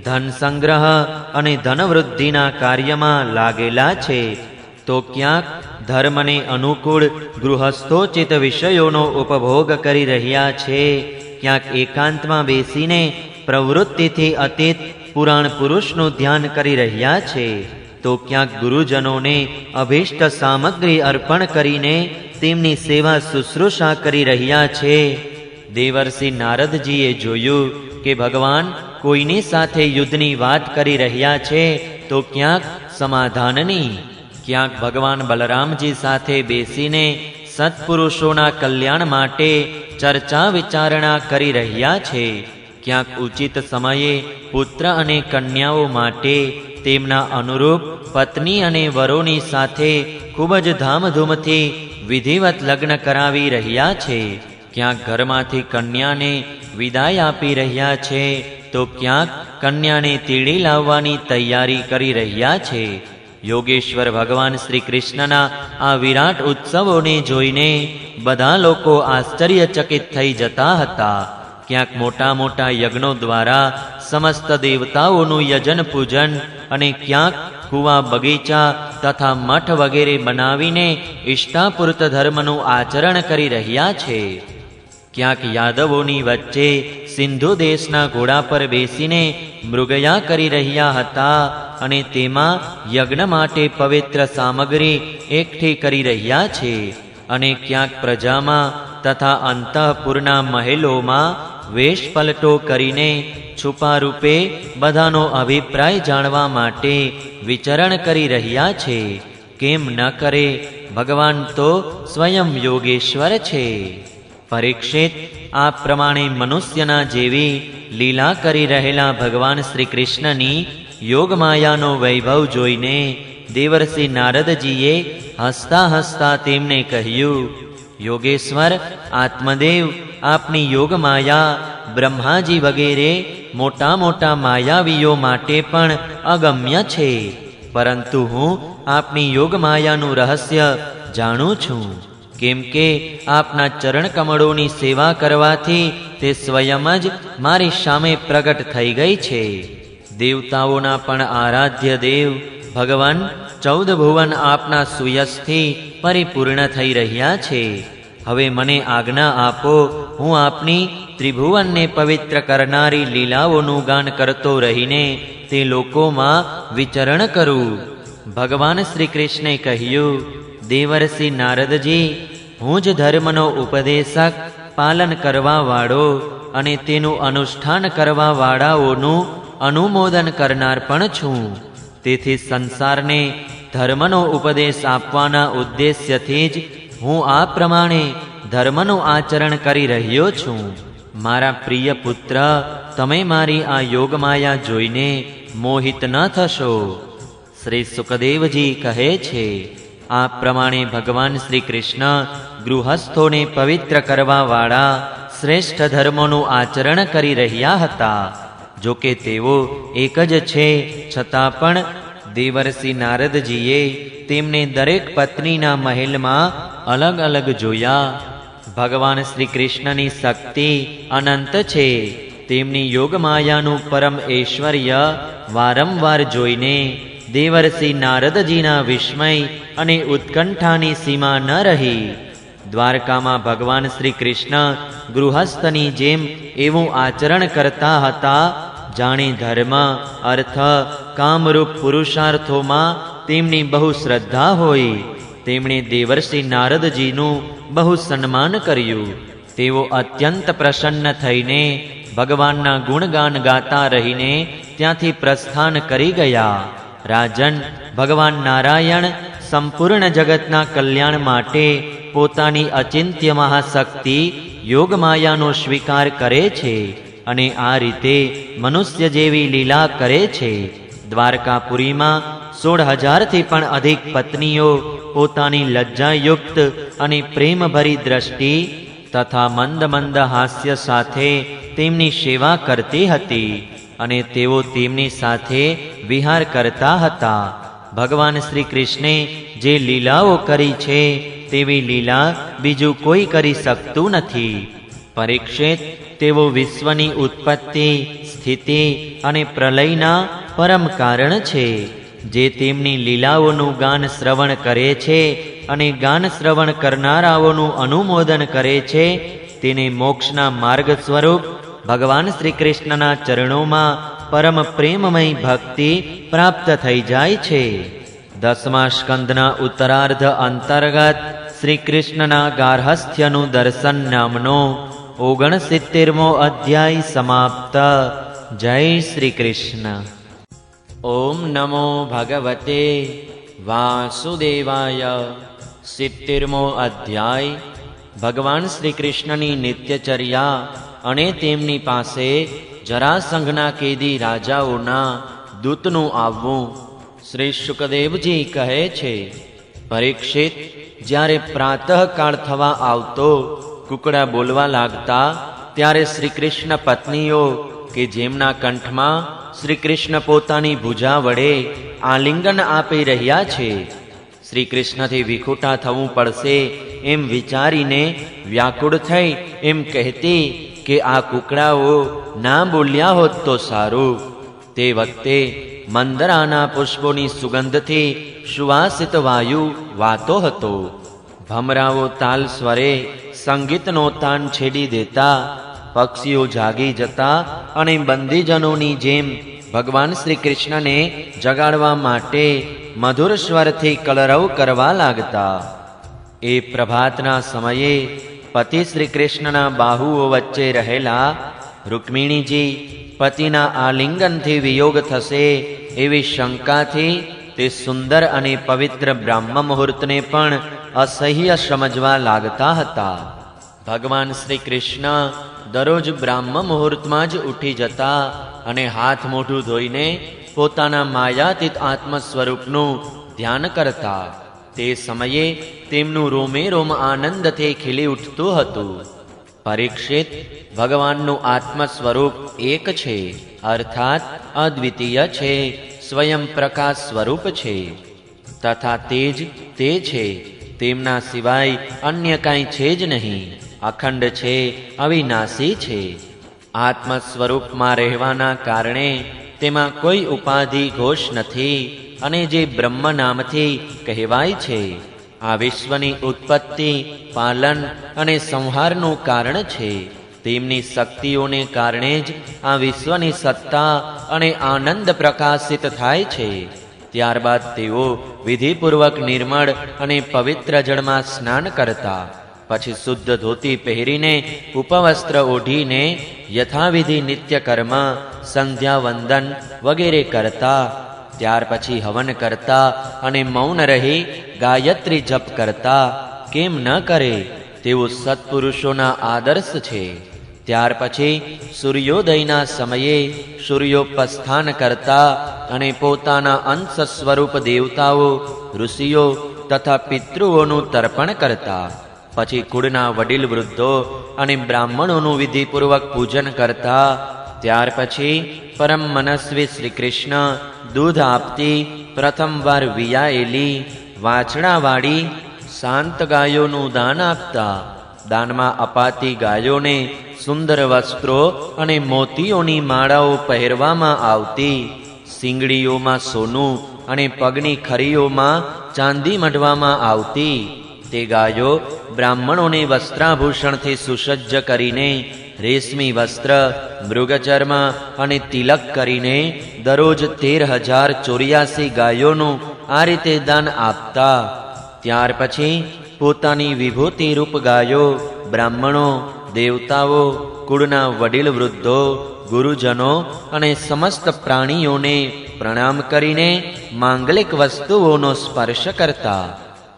ધન સંગ્રહ અને ધનવૃદ્ધિના કાર્યમાં લાગેલા છે તો ક્યાંક ધર્મને અનુકૂળ ગૃહસ્થોચિત વિષયોનો ઉપભોગ કરી રહ્યા છે. ક્યાંક એકાંતમાં બેસીને પ્રવૃત્તિથી અતીત પુરાણ પુરુષનું ધ્યાન કરી રહ્યા છે તો ક્યાંક ગુરુજનોને અભિષ્ટ સામગ્રી અર્પણ કરીને તેમની સેવા શુશ્રૂષા કરી રહ્યા છે. દેવર્ષિ નારદજીએ જોયું કે ભગવાન કોઈની સાથે યુદ્ધની વાત કરી રહ્યા છે તો ક્યાંક સમાધાનની, ક્યાંક ભગવાન બલરામજી સાથે બેસીને સત્પુરુષોના કલ્યાણ માટે ચર્ચા વિચારણા કરી રહ્યા છે. ક્યાંક ઉચિત સમયે પુત્ર અને કન્યાઓ માટે તેમના અનુરૂપ પત્ની અને વરોની સાથે ખૂબ જ ધામધૂમથી વિધિવત લગ્ન કરાવી રહ્યા છે. ક્યાંક ઘરમાંથી કન્યાને વિદાય આપી રહ્યા છે તો ક્યાંક કન્યાને તેડી લાવવાની તૈયારી કરી રહ્યા છે. યોગેશ્વર ભગવાન શ્રી કૃષ્ણના આ વિરાટ ઉત્સવોને જોઈને બધા લોકો આશ્ચર્યચકિત થઈ જતા હતા. ક્યાંક મોટા મોટા યજ્ઞો દ્વારા સમસ્ત દેવતાઓનું યજન પૂજન અને ક્યાંક કુવા બગીચા તથા મઠ વગેરે બનાવીને ઇષ્ટાપૂર્ત ધર્મનું આચરણ કરી રહ્યા છે. ક્યાંક યાદવોની વચ્ચે સિંધુ દેશના ઘોડા પર બેસીને મૃગયા કરી રહ્યા હતા અને તેમાં યજ્ઞ માટે પવિત્ર સામગ્રી એકઠી કરી રહ્યા છે. અને ક્યાંક પ્રજામાં તથા અંતઃપુરના મહેલોમાં વેશ પલટો કરીને છુપા રૂપે બધાનો અભિપ્રાય જાણવા માટે વિચરણ કરી રહ્યા છે. કેમ ન કરે, ભગવાન તો સ્વયં યોગેશ્વર છે. પરીક્ષિત, આ પ્રમાણે મનુષ્યના જેવી લીલા કરી રહેલા ભગવાન શ્રી કૃષ્ણની યોગમાયાનો વૈભવ જોઈને દેવર્ષિ નારદજીએ હસતા હસતા તેમને કહ્યું, યોગેશ્વર આત્મદેવ, આપની યોગમાયા બ્રહ્માજી વગેરે મોટા મોટા માયાવીઓ માટે પણ અગમ્ય છે, પરંતુ હું આપની યોગમાયાનું રહસ્ય જાણું છું. કેમ કે આપના ચરણ કમળોની સેવા કરવાથી તે સ્વયં જ મારી સામે પ્રગટ થઈ ગઈ છે. દેવતાઓના પણ આરાધ્ય દેવ ભગવાન 14 ભુવન આપના સુયશથી પરિપૂર્ણ થઈ રહ્યા છે. હવે મને આજ્ઞા આપો, હું આપની ત્રિભુવનને પવિત્ર કરનારી લીલાઓનું ગાન કરતો રહીને તે લોકોમાં વિચરણ કરું. ભગવાન શ્રી કૃષ્ણે કહ્યું, દેવર્ષિ નારદજી, હું જ ધર્મનો ઉપદેશક, પાલન કરવાવાળો અને તેનું અનુષ્ઠાન કરવાવાળાઓનું અનુમોદન કરનાર પણ છું. તેથી સંસારને ધર્મનો ઉપદેશ આપવાના ઉદ્દેશ્યથી જ હું આ પ્રમાણે ધર્મનું આચરણ કરી રહ્યો છું. મારા પ્રિય પુત્ર, તમે મારી આ યોગમાયા જોઈને મોહિત ન થશો. શ્રી સુખદેવજી કહે છે, આ પ્રમાણે ભગવાન શ્રી કૃષ્ણ ગૃહસ્થોને પવિત્ર કરવાવાળા શ્રેષ્ઠ ધર્મોનું આચરણ કરી રહ્યા હતા. જો કે તેઓ એક જ છે, છતાં પણ દેવર્ષિ નારદજીએ તેમને દરેક પત્નીના મહેલમાં અલગ અલગ જોયા. ભગવાન શ્રી કૃષ્ણની શક્તિ અનંત છે. તેમની યોગમાયાનું પરમ ઐશ્વર્ય વારંવાર જોઈને દેવર્ષિ નારદજીના વિસ્મય અને ઉત્કંઠાની સીમા ન રહી. દ્વારકામાં ભગવાન શ્રી કૃષ્ણ ગૃહસ્થની જેમ એવું આચરણ કરતા હતા, જાણે ધર્મ, અર્થ, કામરૂપ પુરુષાર્થોમાં તેમની બહુ શ્રદ્ધા હોય. તેમણે દેવર્ષિ નારદજીનું બહુ સન્માન કર્યું. તેઓ અત્યંત પ્રસન્ન થઈને ભગવાનના ગુણગાન ગાતા રહીને ત્યાંથી પ્રસ્થાન કરી ગયા. રાજન, ભગવાન નારાયણ સંપૂર્ણ જગતના કલ્યાણ માટે પોતાની અચિંત્ય મહાશક્તિ યોગમાયાનો સ્વીકાર કરે છે અને આ રીતે મનુષ્ય જેવી લીલા કરે છે. દ્વારકાપુરીમાં 16,000થી પણ અધિક પત્નીઓ પોતાની લજ્જાયુક્ત અને પ્રેમભરી દ્રષ્ટિ તથા મંદ મંદ હાસ્ય સાથે તેમની સેવા કરતી હતી અને તેઓ તેમની સાથે વિહાર કરતા હતા. ભગવાન શ્રી કૃષ્ણે જે લીલાઓ કરી છે તેવી લીલા બીજું કોઈ કરી શકતું નથી. પરીક્ષિત, તેઓ વિશ્વની ઉત્પત્તિ, સ્થિતિ અને પ્રલયના પરમ કારણ છે. જે તેમની લીલાઓનું ગાન શ્રવણ કરે છે અને ગાન શ્રવણ કરનારાઓનું અનુમોદન કરે છે, તેને મોક્ષના માર્ગ સ્વરૂપ ભગવાન શ્રી કૃષ્ણના ચરણોમાં પરમ પ્રેમમય ભક્તિ પ્રાપ્ત થઈ જાય છે. 10મા સ્કંદના ઉત્તરાર્ધ અંતર્ગત શ્રી કૃષ્ણના ગાર્હસ્થ્યનું દર્શન નામનો 69મો અધ્યાય સમાપ્ત. જય શ્રી કૃષ્ણ. ઓમ નમો ભગવતે વાસુદેવાય. 70મો અધ્યાય. ભગવાન શ્રી કૃષ્ણની નિત્યચર્યા અને તેમની પાસે જરાસંઘના કેદી રાજાઓના દૂતનું આવવું. શ્રી શુકદેવજી કહે છે, પરીક્ષિત, જ્યારે પ્રાતઃકાળ થવા આવતો, કુકડા બોલવા લાગતા, ત્યારે શ્રી કૃષ્ણ પત્નીઓ કે જેમના કંઠમાં શ્રી કૃષ્ણ પોતાની ભુજા વડે આલિંગન આપી રહ્યા છે, શ્રી કૃષ્ણથી વિખૂટા થવું પડશે એમ વિચારીને વ્યાકુળ થઈ એમ કહેતી કે આ કુકડાઓ ના બોલ્યા હોત તો સારું. તે વખતે મંદરાના પુષ્પોની સુગંધથી સુવાસિત વાયુ વાતો હતો. ભમરાઓ તાલ સ્વરે સંગીતનો તાન છેડી દેતા, પક્ષીઓ જાગી જતા અને બંદીજનોની જેમ ભગવાન શ્રી કૃષ્ણને જગાડવા માટે મધુર સ્વરથી કલરવ કરવા લાગતા. એ પ્રભાતના સમયે પતિ શ્રી કૃષ્ણના બાહુઓ વચ્ચે રહેલા રૂક્મિણીજી પતિના આલિંગનથી વિયોગ થશે એવી શંકાથી તે સુંદર અને પવિત્ર બ્રાહ્મ મુહૂર્તને પણ અસહ્ય સમજવા લાગતા હતા. ભગવાન શ્રી કૃષ્ણ દરરોજ બ્રાહ્મ મુહૂર્તમાં જ ઉઠી જતા અને હાથ મોઢું ધોઈને પોતાના માયાતીત આત્મ સ્વરૂપનું ધ્યાન કરતા. તે સમયે તેમનું રોમે રોમ આનંદથી ખીલી ઉઠતું હતું. પરીક્ષિત, ભગવાનનું આત્મ સ્વરૂપ એક છે, અર્થાત અદ્વિતીય છે, સ્વયં પ્રકાશ સ્વરૂપ છે તથા તેજ તે છે. તેમના સિવાય અન્ય કાંઈ છે જ નહીં. અખંડ છે, અવિનાશી છે. આત્મ સ્વરૂપમાં રહેવાના કારણે તેમાં કોઈ ઉપાધિ ઘોષ નથી અને જે બ્રહ્મ નામથી કહેવાય છે, આ વિશ્વની ઉત્પત્તિ, પાલન અને સંહારનું કારણ છે. તેમની શક્તિઓને કારણે જ આ વિશ્વની સત્તા અને આનંદ પ્રકાશિત થાય છે. ત્યારબાદ તેઓ વિધિપૂર્વક નિર્મળ અને પવિત્ર જળમાં સ્નાન કરતા પછી શુદ્ધ ધોતી પહેરીને ઉપવસ્ત્ર ઓઢીને યથાવિધિ નિત્ય કર્મ સંધ્યા વંદન વગેરે કરતા, ત્યાર પછી હવન કરતા અને મૌન રહી ગાયત્રી જપ કરતા. કેમ ન કરે? તેઓ સત્પુરુષોના આદર્શ છે. ત્યાર પછી સૂર્યોદયના સમયે સૂર્યોપસ્થાન કરતા અને પોતાના અંશ સ્વરૂપ દેવતાઓ, ઋષિઓ તથા પિતૃઓનું તર્પણ કરતા. પછી કુળના વડીલ વૃદ્ધો અને બ્રાહ્મણોનું વિધિપૂર્વક પૂજન કરતા. ત્યાર પછી પરમ મનસ્વી શ્રી કૃષ્ણ દૂધ આપતી પ્રથમવાર વિયાયેલી વાછડાવાળી શાંત ગાયોનું દાન આપતા. દાનમાં અપાતી ગાયોને સુંદર વસ્ત્રો અને મોતીઓની માળાઓ પહેરવામાં આવતી. શીંગડીઓમાં સોનું અને પગની ખરીઓમાં ચાંદી મઢવામાં આવતી. તે ગાયો બ્રાહ્મણોને વસ્ત્રાભૂષણથી સુસજ્જ કરીને રેશમી વસ્ત્ર, મૃગચર્મ અને તિલક કરીને દરરોજ 13,084 ગાયોનું આ રીતે દાન આપતા. ત્યાર પછી પોતાની વિભૂતિ રૂપ ગાયો બ્રાહ્મણો, દેવતાઓ, કુળના વડીલ વૃદ્ધો, ગુરુજનો અને સમસ્ત પ્રાણીઓને પ્રણામ કરીને માંગલિક વસ્તુઓનો સ્પર્શ કરતા.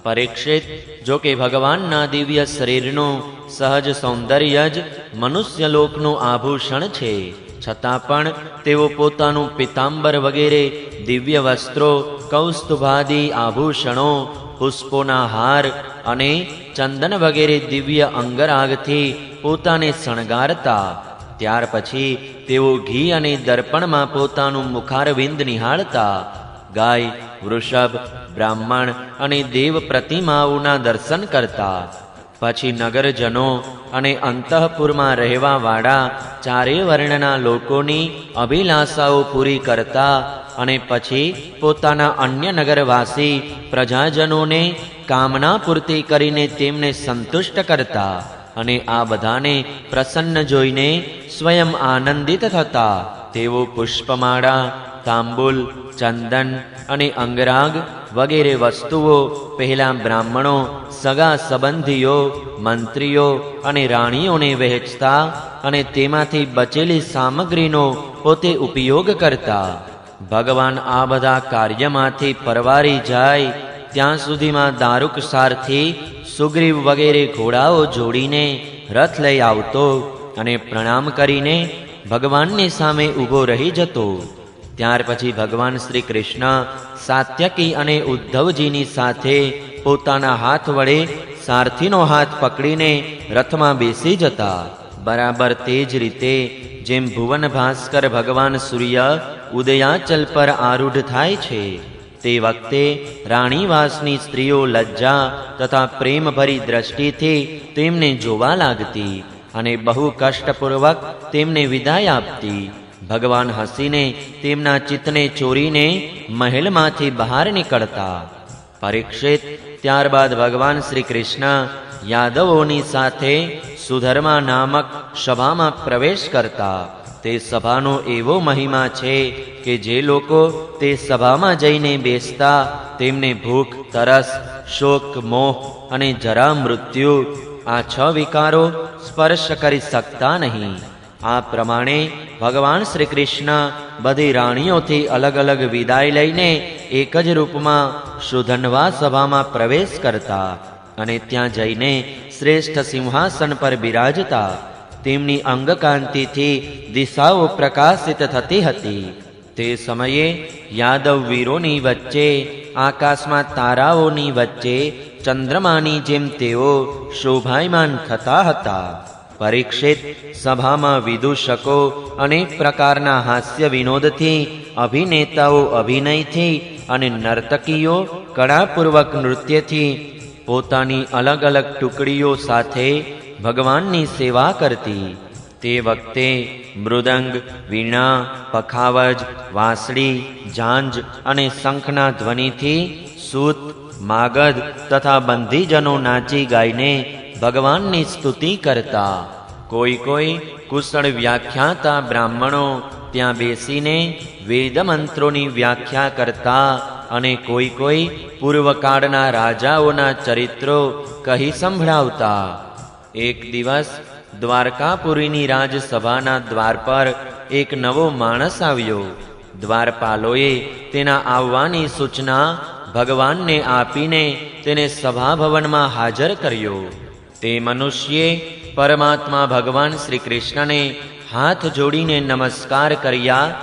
પરીક્ષિત, જો કે ભગવાનના દિવ્ય શરીરનું સહજ સૌંદર્ય જ મનુષ્યલોકનું આભૂષણ છે, છતાં પણ તેઓ પોતાનું પિતાંબર વગેરે દિવ્ય વસ્ત્રો, કૌસ્તુભાદી આભૂષણો, પુષ્પોના હાર અને ચંદન વગેરે દિવ્ય અંગરાગથી પોતાને શણગારતા. ત્યાર પછી તેઓ ઘી અને દર્પણમાં પોતાનું મુખારવિંદ નિહાળતા. ગાય, વૃષભ, બ્રાહ્મણ અને દેવ પ્રતિમાઓના દર્શન કરતા. પછી નગરજનો અને અંતઃપુરમાં રહેવાવાળા ચારે વર્ણના લોકોની અભિલાષાઓ પૂરી કરતા અને પછી પોતાના અન્ય નગરવાસી પ્રજાજનોને કામના પૂર્તિ કરીને તેમને સંતુષ્ટ કરતા. અને આ બધાને પ્રસન્ન જોઈને સ્વયં આનંદિત થતા. તેઓ પુષ્પમાળા, તાંબુલ, ચંદન અને અંગરાગ વગેરે વસ્તુઓ પહેલા બ્રાહ્મણો, સગા સંબંધીઓ, મંત્રીઓ અને રાણીઓને વહેંચતા અને તેમાંથી બચેલી સામગ્રીનો પોતે ઉપયોગ કરતા. ભગવાન આ બધા કાર્યમાંથી પરવારી જાય ત્યાં સુધીમાં દારૂક સારથી સુગ્રીવ વગેરે ઘોડાઓ જોડીને રથ લઈ આવતો અને પ્રણામ કરીને ભગવાનની સામે ઊભો રહી જતો. ત્યાર પછી ભગવાન શ્રી કૃષ્ણ સાત્યકી અને ઉદ્ધવજીની સાથે પોતાના હાથ વડે સારથીનો હાથ પકડીને રથમાં બેસી જતા. બરાબર તે જ રીતે જેમ ભુવન ભાસ્કર ભગવાન સૂર્ય ઉદયાચલ પર આરૂઢ થાય છે, તે વખતે રાણીવાસની સ્ત્રીઓ લજ્જા તથા પ્રેમભરી દ્રષ્ટિથી તેમને જોવા લાગતી અને બહુ કષ્ટપૂર્વક તેમને વિદાય આપતી. ભગવાન હસીને તેમના ચિત્તને ચોરીને મહેલમાંથી બહાર નીકળતા. પરીક્ષિત, ત્યારબાદ ભગવાન શ્રી કૃષ્ણ યાદવોની સાથે સુધર્મા નામક સભામાં પ્રવેશ કરતા. તે સભાનો એવો મહિમા છે કે જે લોકો તે સભામાં જઈને બેસતા તેમને ભૂખ, તરસ, શોક, મોહ અને જરા મૃત્યુ આ 6 વિકારો સ્પર્શ કરી શકતા નહીં. આ પ્રમાણે ભગવાન શ્રી કૃષ્ણ બધી રાણીઓથી અલગ અલગ વિદાય લઈને એક જ રૂપમાં સુધન્વા સભામાં પ્રવેશ કરતા અને ત્યાં જઈને શ્રેષ્ઠ સિંહાસન પર બિરાજતા. તેમની અંગકાંતિથી દિશાઓ પ્રકાશિત થતી હતી. તે સમયે યાદવ વીરોની વચ્ચે, આકાશમાં તારાઓની વચ્ચે ચંદ્રમાની જેમ તેઓ શોભાયમાન થતા હતા. પરીક્ષિત, સભામાં વિદૂષકો અનેક પ્રકારના હાસ્ય વિનોદથી, અભિનેતાઓ અભિનયથી અને નર્તકીઓ કળાપૂર્વક નૃત્યથી પોતાની અલગ અલગ ટુકડીઓ સાથે ભગવાનની સેવા કરતી. તે વખતે મૃદંગ, વીણા, પખાવજ, વાંસળી, ઝાંઝ અને શંખના ધ્વનિથી સૂત, માગધ તથા બંધીજનો નાચી ગાઈને ભગવાનની સ્તુતિ કરતા. કોઈ કુશળ વ્યાખ્યાતા બ્રાહ્મણો ત્યાં બેસીને વેદ મંત્રોની વ્યાખ્યા કરતા અને કોઈ પૂર્વકાળના રાજાઓના ચરિત્રો કહી સંભળાવતા. એક દિવસ દ્વારકાપુરીની રાજસભાના દ્વાર પર એક નવો માણસ આવ્યો. દ્વારપાલોએ તેના આવવાની સૂચના ભગવાનને આપીને તેને સભાભવનમાં હાજર કર્યો. તે મનુષ્યે પરમાત્મા ભગવાન શ્રી કૃષ્ણને હાથ જોડીને નમસ્કાર કર્યા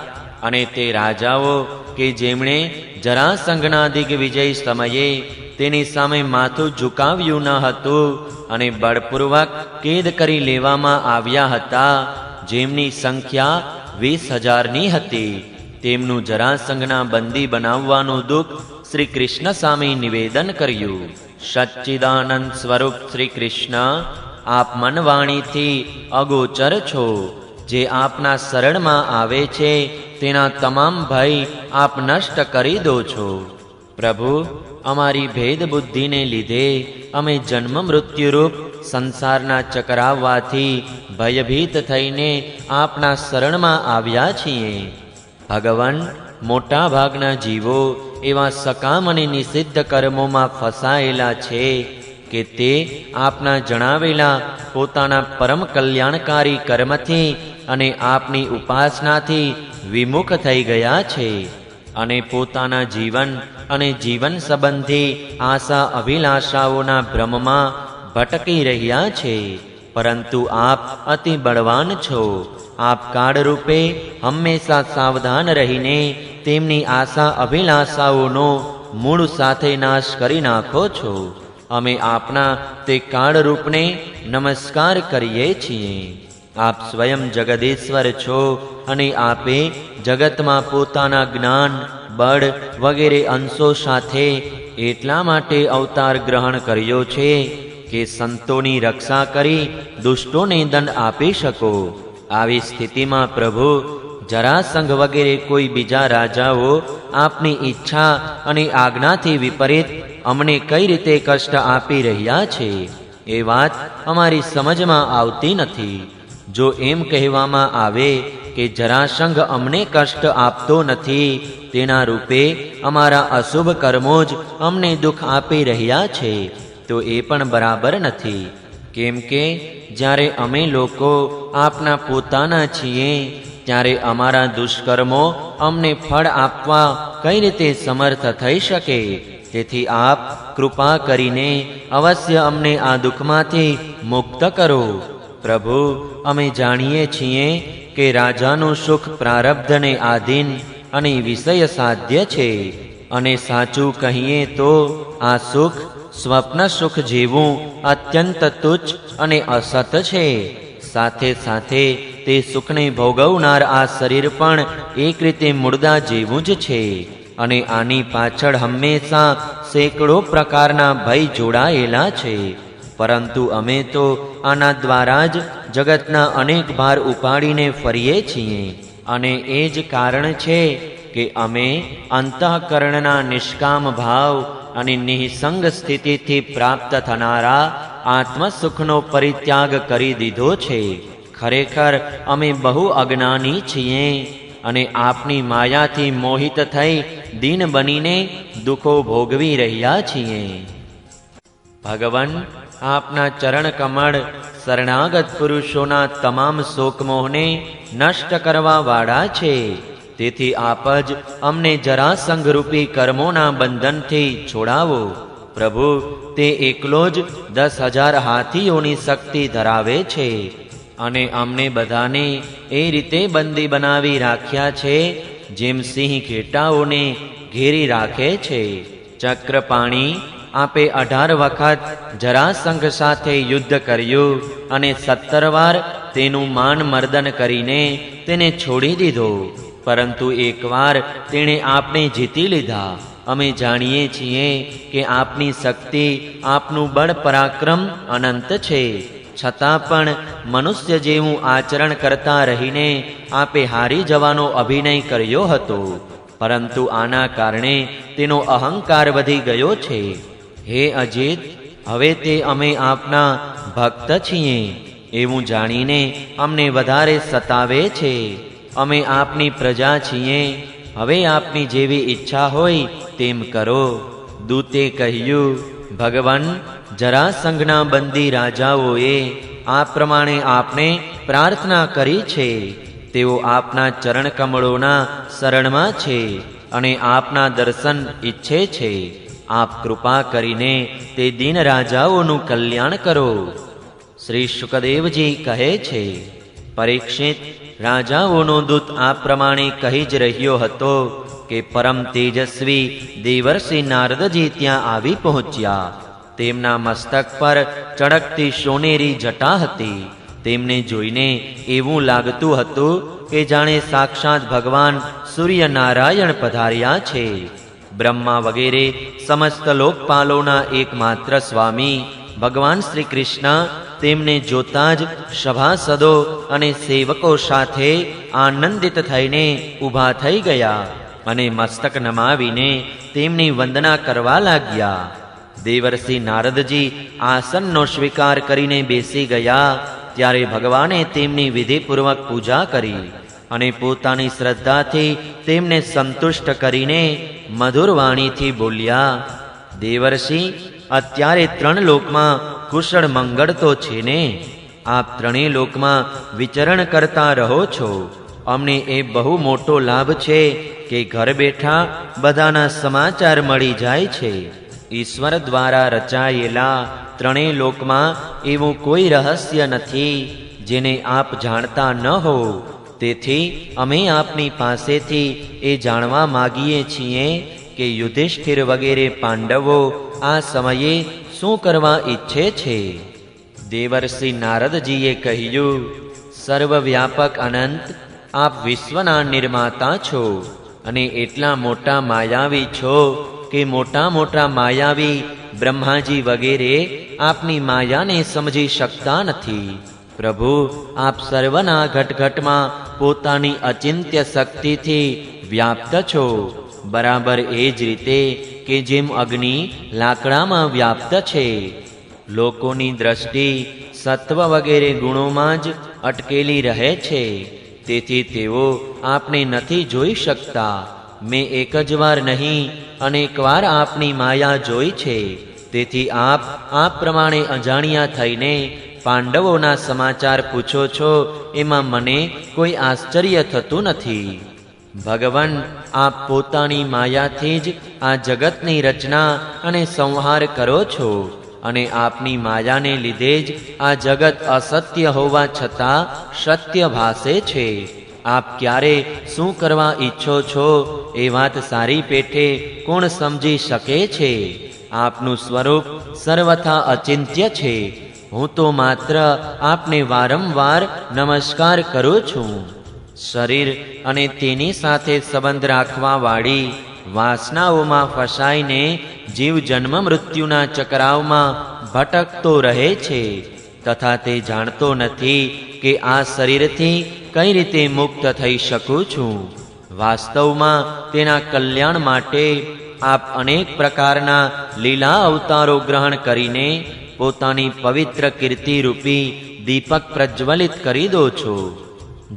અને તે રાજાઓ કે જેમણે જરાસંઘના દિગ્વિજય સમયે તેની સામે માથું ઝુકાવ્યું ન હતું અને બળપૂર્વક કેદ કરી લેવામાં આવ્યા હતા, જેમની સંખ્યા 20,000ની હતી, તેમનું જરાસંઘના બંદી બનાવવાનું દુઃખ શ્રી કૃષ્ણ સામે નિવેદન કર્યું. સચ્ચિદાનંદ સ્વરૂપ શ્રી કૃષ્ણ, આપ મનવાણીથી અગોચર છો. જે આપના શરણમાં આવે છે તેના તમામ ભય આપ નષ્ટ કરી દો છો. પ્રભુ, અમારી ભેદ બુદ્ધિને લીધે અમે જન્મ મૃત્યુરૂપ સંસારના ચકરાવવાથી ભયભીત થઈને આપના શરણમાં આવ્યા છીએ. ભગવાન, મોટા ભાગના જીવો એવા સકામ અને નિષિદ્ધ કર્મોમાં ફસાયેલા છે કે તે આપના જણાવેલા પોતાના પરમ કલ્યાણકારી કર્મથી અને આપની ઉપાસનાથી વિમુખ થઈ ગયા છે અને પોતાના જીવન અને જીવન સંબંધી આશા અભિલાષાઓના ભ્રમમાં ભટકી રહ્યા છે. પરંતુ આપ અતિ બળવાન છો. આપ કાળરૂપે હંમેશા સાવધાન રહીને તેમની આશા અભિલાષાઓનો મૂળ સાથે નાશ કરી નાખો છો. અમે આપના તે કાળરૂપને નમસ્કાર કરીએ છીએ. આપ સ્વયં જગદીશ્વર છો અને આપે જગતમાં પોતાના જ્ઞાન, બળ વગેરે અંશો સાથે એટલા માટે અવતાર ગ્રહણ કર્યો છે કે સંતોની રક્ષા કરી દુષ્ટોને દંડ આપી શકો. આવી સ્થિતિમાં પ્રભુ, જરાસંઘ વગેરે કોઈ બીજા રાજાઓ આપની ઈચ્છા અને આજ્ઞાથી વિપરીત અમને કઈ રીતે કષ્ટ આપી રહ્યા છે એ વાત અમારી સમજમાં આવતી નથી. જો એમ કહેવામાં આવે કે જરાસંઘ અમને કષ્ટ આપતો નથી, તેના રૂપે અમારા અશુભ કર્મો જ અમને દુઃખ આપી રહ્યા છે, તો એ પણ બરાબર નથી. કેમ કે જ્યારે અમે લોકો આપના પોતાના છીએ ત્યારે અમારા દુષ્કર્મો અમને ફળ આપવા કઈ રીતે સમર્થ થઈ શકે? તેથી આપ કૃપા કરીને અવશ્ય અમને આ દુઃખમાંથી મુક્ત કરો. પ્રભુ, અમે જાણીએ છીએ કે રાજાનું સુખ પ્રારબ્ધને આધીન અને વિષય સાધ્ય છે, અને સાચું કહીએ તો આ સુખ સ્વપ્ન સુખ જેવું અત્યંત તુચ્છ અને અસત છે. સાથે સાથે તે સુખને ભોગવનાર આ શરીર પણ એક રીતે મુર્દા જેવું જ છે, અને આની પાછળ હંમેશા સેંકડો પ્રકારના ભય જોડાયેલા છે. પરંતુ અમે તો આના દ્વારા જ જગતના અનેક ભાર ઉપાડીને ફરીએ છીએ, અને એ જ કારણ છે કે અમે અંતઃકરણના નિષ્કામ ભાવ અને નિઃસંગ સ્થિતિથી પ્રાપ્ત થનારા આત્મસુખનો પરિત્યાગ કરી દીધો છે. ખરેખર અમે બહુ અજ્ઞાની છીએ અને આપની માયાથી મોહિત થઈ દીન બનીને દુઃખો ભોગવી રહ્યા છીએ. ભગવાન, આપના ચરણ કમળ શરણાગત પુરુષોના તમામ શોકમોહને નષ્ટ કરવા વાળા છે. તેથી આપ જ અમને જરાસંઘરૂપી કર્મોના બંધનથી છોડાવો. પ્રભુ, તે એકલો જ 10,000 હાથીઓની શક્તિ ધરાવે છે અને અમને બધાને એ રીતે બંદી બનાવી રાખ્યા છે જેમ સિંહ ઘેટાઓને ઘેરી રાખે છે. ચક્રપાણી, આપે 18 વખત જરાસંઘ સાથે યુદ્ધ કર્યું અને 17 વાર તેનું માન મર્દન કરીને તેને છોડી દીધો, પરંતુ એકવાર તેણે આપને જીતી લીધા. અમે જાણીએ છીએ કે આપની શક્તિ, આપનું બળ પરાક્રમ અનંત છે, છતાં પણ મનુષ્ય જેવું આચરણ કરતા રહીને આપે હારી જવાનો અભિનય કર્યો હતો. પરંતુ આના કારણે તેનો અહંકાર વધી ગયો છે. હે અજીત, હવે તે અમે આપના ભક્ત છીએ એવું જાણીને અમને વધારે સતાવે છે. અમે આપની પ્રજા છીએ. હવે આપની જેવી ઈચ્છા હોય તેમ કરો. દૂતે કહ્યું, ભગવાન, જરાસંઘના બંદી રાજાઓએ આ પ્રમાણે આપને પ્રાર્થના કરી છે. તેઓ આપના ચરણ કમળોના શરણમાં છે અને આપના દર્શન ઈચ્છે છે. આપ કૃપા કરીને તે દીન રાજાઓનું કલ્યાણ કરો. શ્રી શુકદેવજી કહે છે, પરીક્ષિત, રાજાઓનો દૂત આ પ્રમાણે કહી જ રહ્યો હતો કે પરમ તેજસ્વી દેવર્ષિ નારદજી ત્યાં આવી પહોંચ્યા. તેમના મસ્તક પર ચળકતી સોનેરી જટા હતી. તેમને જોઈને એવું લાગતું હતું કે જાણે સાક્ષાત ભગવાન સૂર્યનારાયણ પધાર્યા છે. બ્રહ્મા વગેરે સમસ્ત લોકપાલોના એકમાત્ર સ્વામી ભગવાન શ્રી કૃષ્ણ તેમને જોતા જ સભાસદો અને સેવકો સાથે આનંદિત થઈને ઊભા થઈ ગયા અને મસ્તક નમાવીને તેમની વંદના કરવા લાગ્યા. દેવર્ષિ નારદજી આસનનો સ્વીકાર કરીને બેસી ગયા ત્યારે ભગવાને તેમની વિધિપૂર્વક પૂજા કરી અને પોતાની શ્રદ્ધાથી તેમને સંતુષ્ટ કરીને મધુર વાણીથી બોલ્યા, દેવર્ષિ, અત્યારે 3 લોકમાં કુશળ મંગળ તો છે ને? આપ 3 લોકમાં વિચરણ કરતા રહો છો. અમને એ બહુ મોટો લાભ છે કે ઘર બેઠા બધાના સમાચાર મળી જાય છે. ઈશ્વર દ્વારા રચાયેલા 3 લોકમાં એવું કોઈ રહસ્ય નથી જેને આપ જાણતા ન હો. તેથી અમે આપની પાસેથી એ જાણવા માગીએ છીએ કે યુધિષ્ઠિર વગેરે પાંડવો આ સમયે શું કરવા ઈચ્છે છે? દેવર્ષિ નારદજીએ કહ્યું, સર્વવ્યાપક અનંત, આપ વિશ્વના નિર્માતા છો અને એટલા મોટા માયાવી છો કે મોટા મોટા માયાવી બ્રહ્માજી વગેરે આપની માયાને સમજી શકતા નથી. પ્રભુ, આપ સર્વના ઘટઘટમાં પોતાની અચિંત્ય શક્તિથી વ્યાપ્ત છો. બરાબર એ જ રીતે કે જેમ અગ્નિ લાકડામાં વ્યાપ્ત છે. લોકોની દ્રષ્ટિ સત્વ વગેરે ગુણોમાં જ અટકેલી રહે છે. તેથી તેઓ આપને નથી જોઈ શકતા. મેં એક જ વાર નહીં, અનેક વાર આપની માયા જોઈ છે. તેથી આપ આ પ્રમાણે અજાણ્યા થઈને પાંડવોના સમાચાર પૂછો છો એમાં મને કોઈ આશ્ચર્ય થતું નથી. ભગવાન, આપ પોતાની માયાથી જ આ જગતની રચના અને સંહાર કરો છો અને આપની માયાને લીધે જ આ જગત અસત્ય હોવા છતાં સત્ય ભાસે છે. આપ ક્યારે શું કરવા ઈચ્છો છો એ વાત સારી પેઠે કોણ સમજી શકે છે? આપનું સ્વરૂપ સર્વથા અચિંત્ય છે. હું તો માત્ર આપને વારંવાર નમસ્કાર કરું છું. શરીર અને તેની સાથે સંબંધ રાખવા વાળી વાસનાઓમાં ફસાઈને જીવ જન્મ મૃત્યુના ચક્રાવમાં ભટકતો રહે છે તથા તે જાણતો નથી કે આ શરીરથી કઈ રીતે મુક્ત થઈ શકું છું. વાસ્તવમાં તેના કલ્યાણ માટે આપ અનેક પ્રકારના લીલા અવતારો ગ્રહણ કરીને પોતાની પવિત્ર કીર્તિરૂપી દીપક પ્રજ્વલિત કરી દો છો,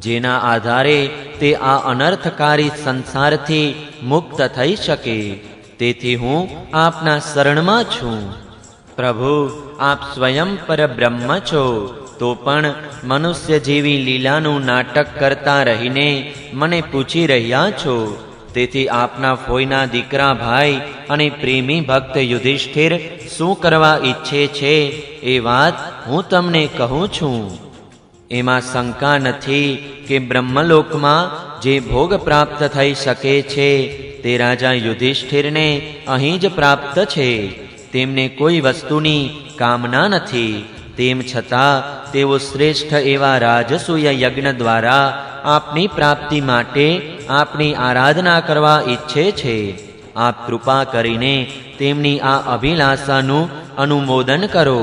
જેના આધારે તે આ અનર્થકારી સંસારથી મુક્ત થઈ શકે. તેથી હું આપના શરણમાં છું. પ્રભુ, આપ સ્વયં પરબ્રહ્મ છો, તો પણ મનુષ્ય જેવી લીલાનું નાટક કરતા રહીને મને પૂછી રહ્યા છો. તેથી આપના ફોઈના દીકરા ભાઈ અને પ્રેમી ભક્ત યુધિષ્ઠિર શું કરવા ઈચ્છે છે એ વાત હું તમને કહું છું. એમાં શંકા નથી કે બ્રહ્મલોકમાં જે ભોગ પ્રાપ્ત થઈ શકે છે તે રાજા યુધિષ્ઠિરને અહીં જ પ્રાપ્ત છે. તેમને કોઈ વસ્તુની કામના નથી. તેમ છતાં તેઓ શ્રેષ્ઠ એવા રાજસૂય યજ્ઞ દ્વારા આપની પ્રાપ્તિ માટે આપની આરાધના કરવા ઈચ્છે છે. આપ કૃપા કરીને તેમની આ અભિલાષાનું અનુમોદન કરો.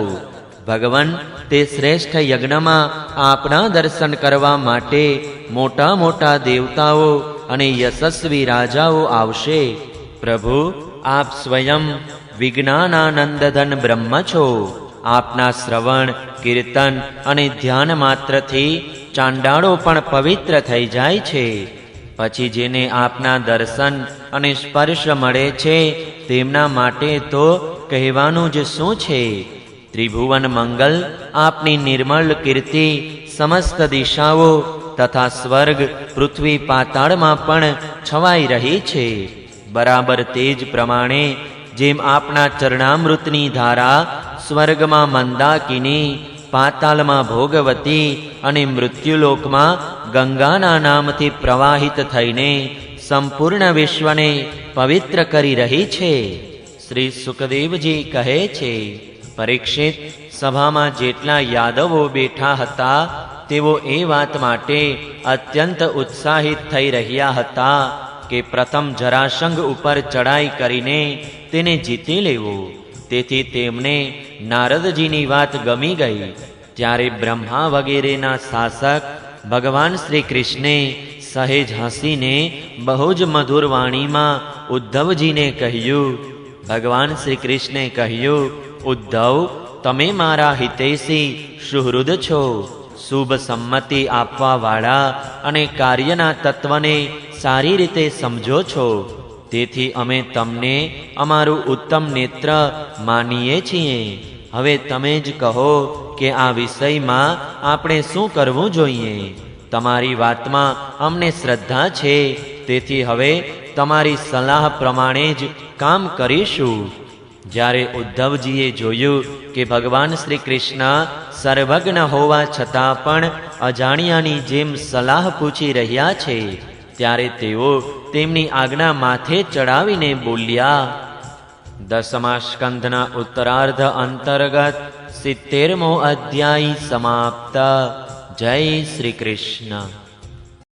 ભગવાન, તે શ્રેષ્ઠ યજ્ઞમાં આપના દર્શન કરવા માટે મોટા મોટા દેવતાઓ અને યશસ્વી રાજાઓ આવશે. પ્રભુ, આપ સ્વયં વિજ્ઞાનાનંદધન બ્રહ્મ છો. આપના શ્રવણ, કીર્તન અને ધ્યાન માત્રથી ચાંડાળો પણ પવિત્ર થઈ જાય છે. પછી જેને આપના દર્શન અને સ્પર્શ મળે છે તેમના માટે તો કહેવાનું જ શું છે। ત્રિભુવન મંગલ આપની નિર્મળ કીર્તિ સમસ્ત દિશાઓ તથા સ્વર્ગ પૃથ્વી પાતાળમાં પણ છવાઈ રહી છે। બરાબર તે જ પ્રમાણે જેમ આપના ચરણામૃતની ધારા સ્વર્ગમાં મંદાકિની, પાતાલમાં ભોગવતી અને મૃત્યુલોકમાં ગંગાના નામથી પ્રવાહિત થઈને સંપૂર્ણ વિશ્વને પવિત્ર કરી રહી છે। શ્રી સુખદેવજી કહે છે, પરીક્ષિત, સભામાં જેટલા યાદવો બેઠા હતા તેઓ એ વાત માટે અત્યંત ઉત્સાહિત થઈ રહ્યા હતા કે પ્રથમ જરાસંઘ ઉપર ચડાઈ કરીને તેને જીતી લેવો। તેથી તેમને નારદજીની વાત ગમી ગઈ। ત્યારે બ્રહ્મા વગેરેના શાસક ભગવાન શ્રી કૃષ્ણે સહેજ હસીને બહુ જ મધુર વાણીમાં ઉદ્ધવજીને કહ્યું। ભગવાન શ્રી કૃષ્ણે કહ્યું, ઉદ્ધવ, તમે મારા હિતૈષી સુહૃદ છો, શુભ સંમતિ આપવાવાળા અને કાર્યના તત્વને સારી રીતે સમજો છો। તેથી અમે તમને અમારું ઉત્તમ નેત્ર માનીએ છીએ। હવે તમે જ કહો કે આ વિષયમાં આપણે શું કરવું જોઈએ। તમારી વાતમાં અમને શ્રદ્ધા છે, તેથી હવે તમારી સલાહ પ્રમાણે જ કામ કરીશું। જ્યારે ઉદ્ધવજીએ જોયું કે ભગવાન શ્રી કૃષ્ણ સર્વજ્ઞ હોવા છતાં પણ અજાણ્યાની જેમ સલાહ પૂછી રહ્યા છે, ત્યારે તેઓ તેમની આજ્ઞા માથે ચડાવીને બોલ્યા। 10મા સ્કંધના ઉત્તરાર્ધ અંતર્ગત 70મો અધ્યાય સમાપ્ત। જય શ્રી કૃષ્ણ।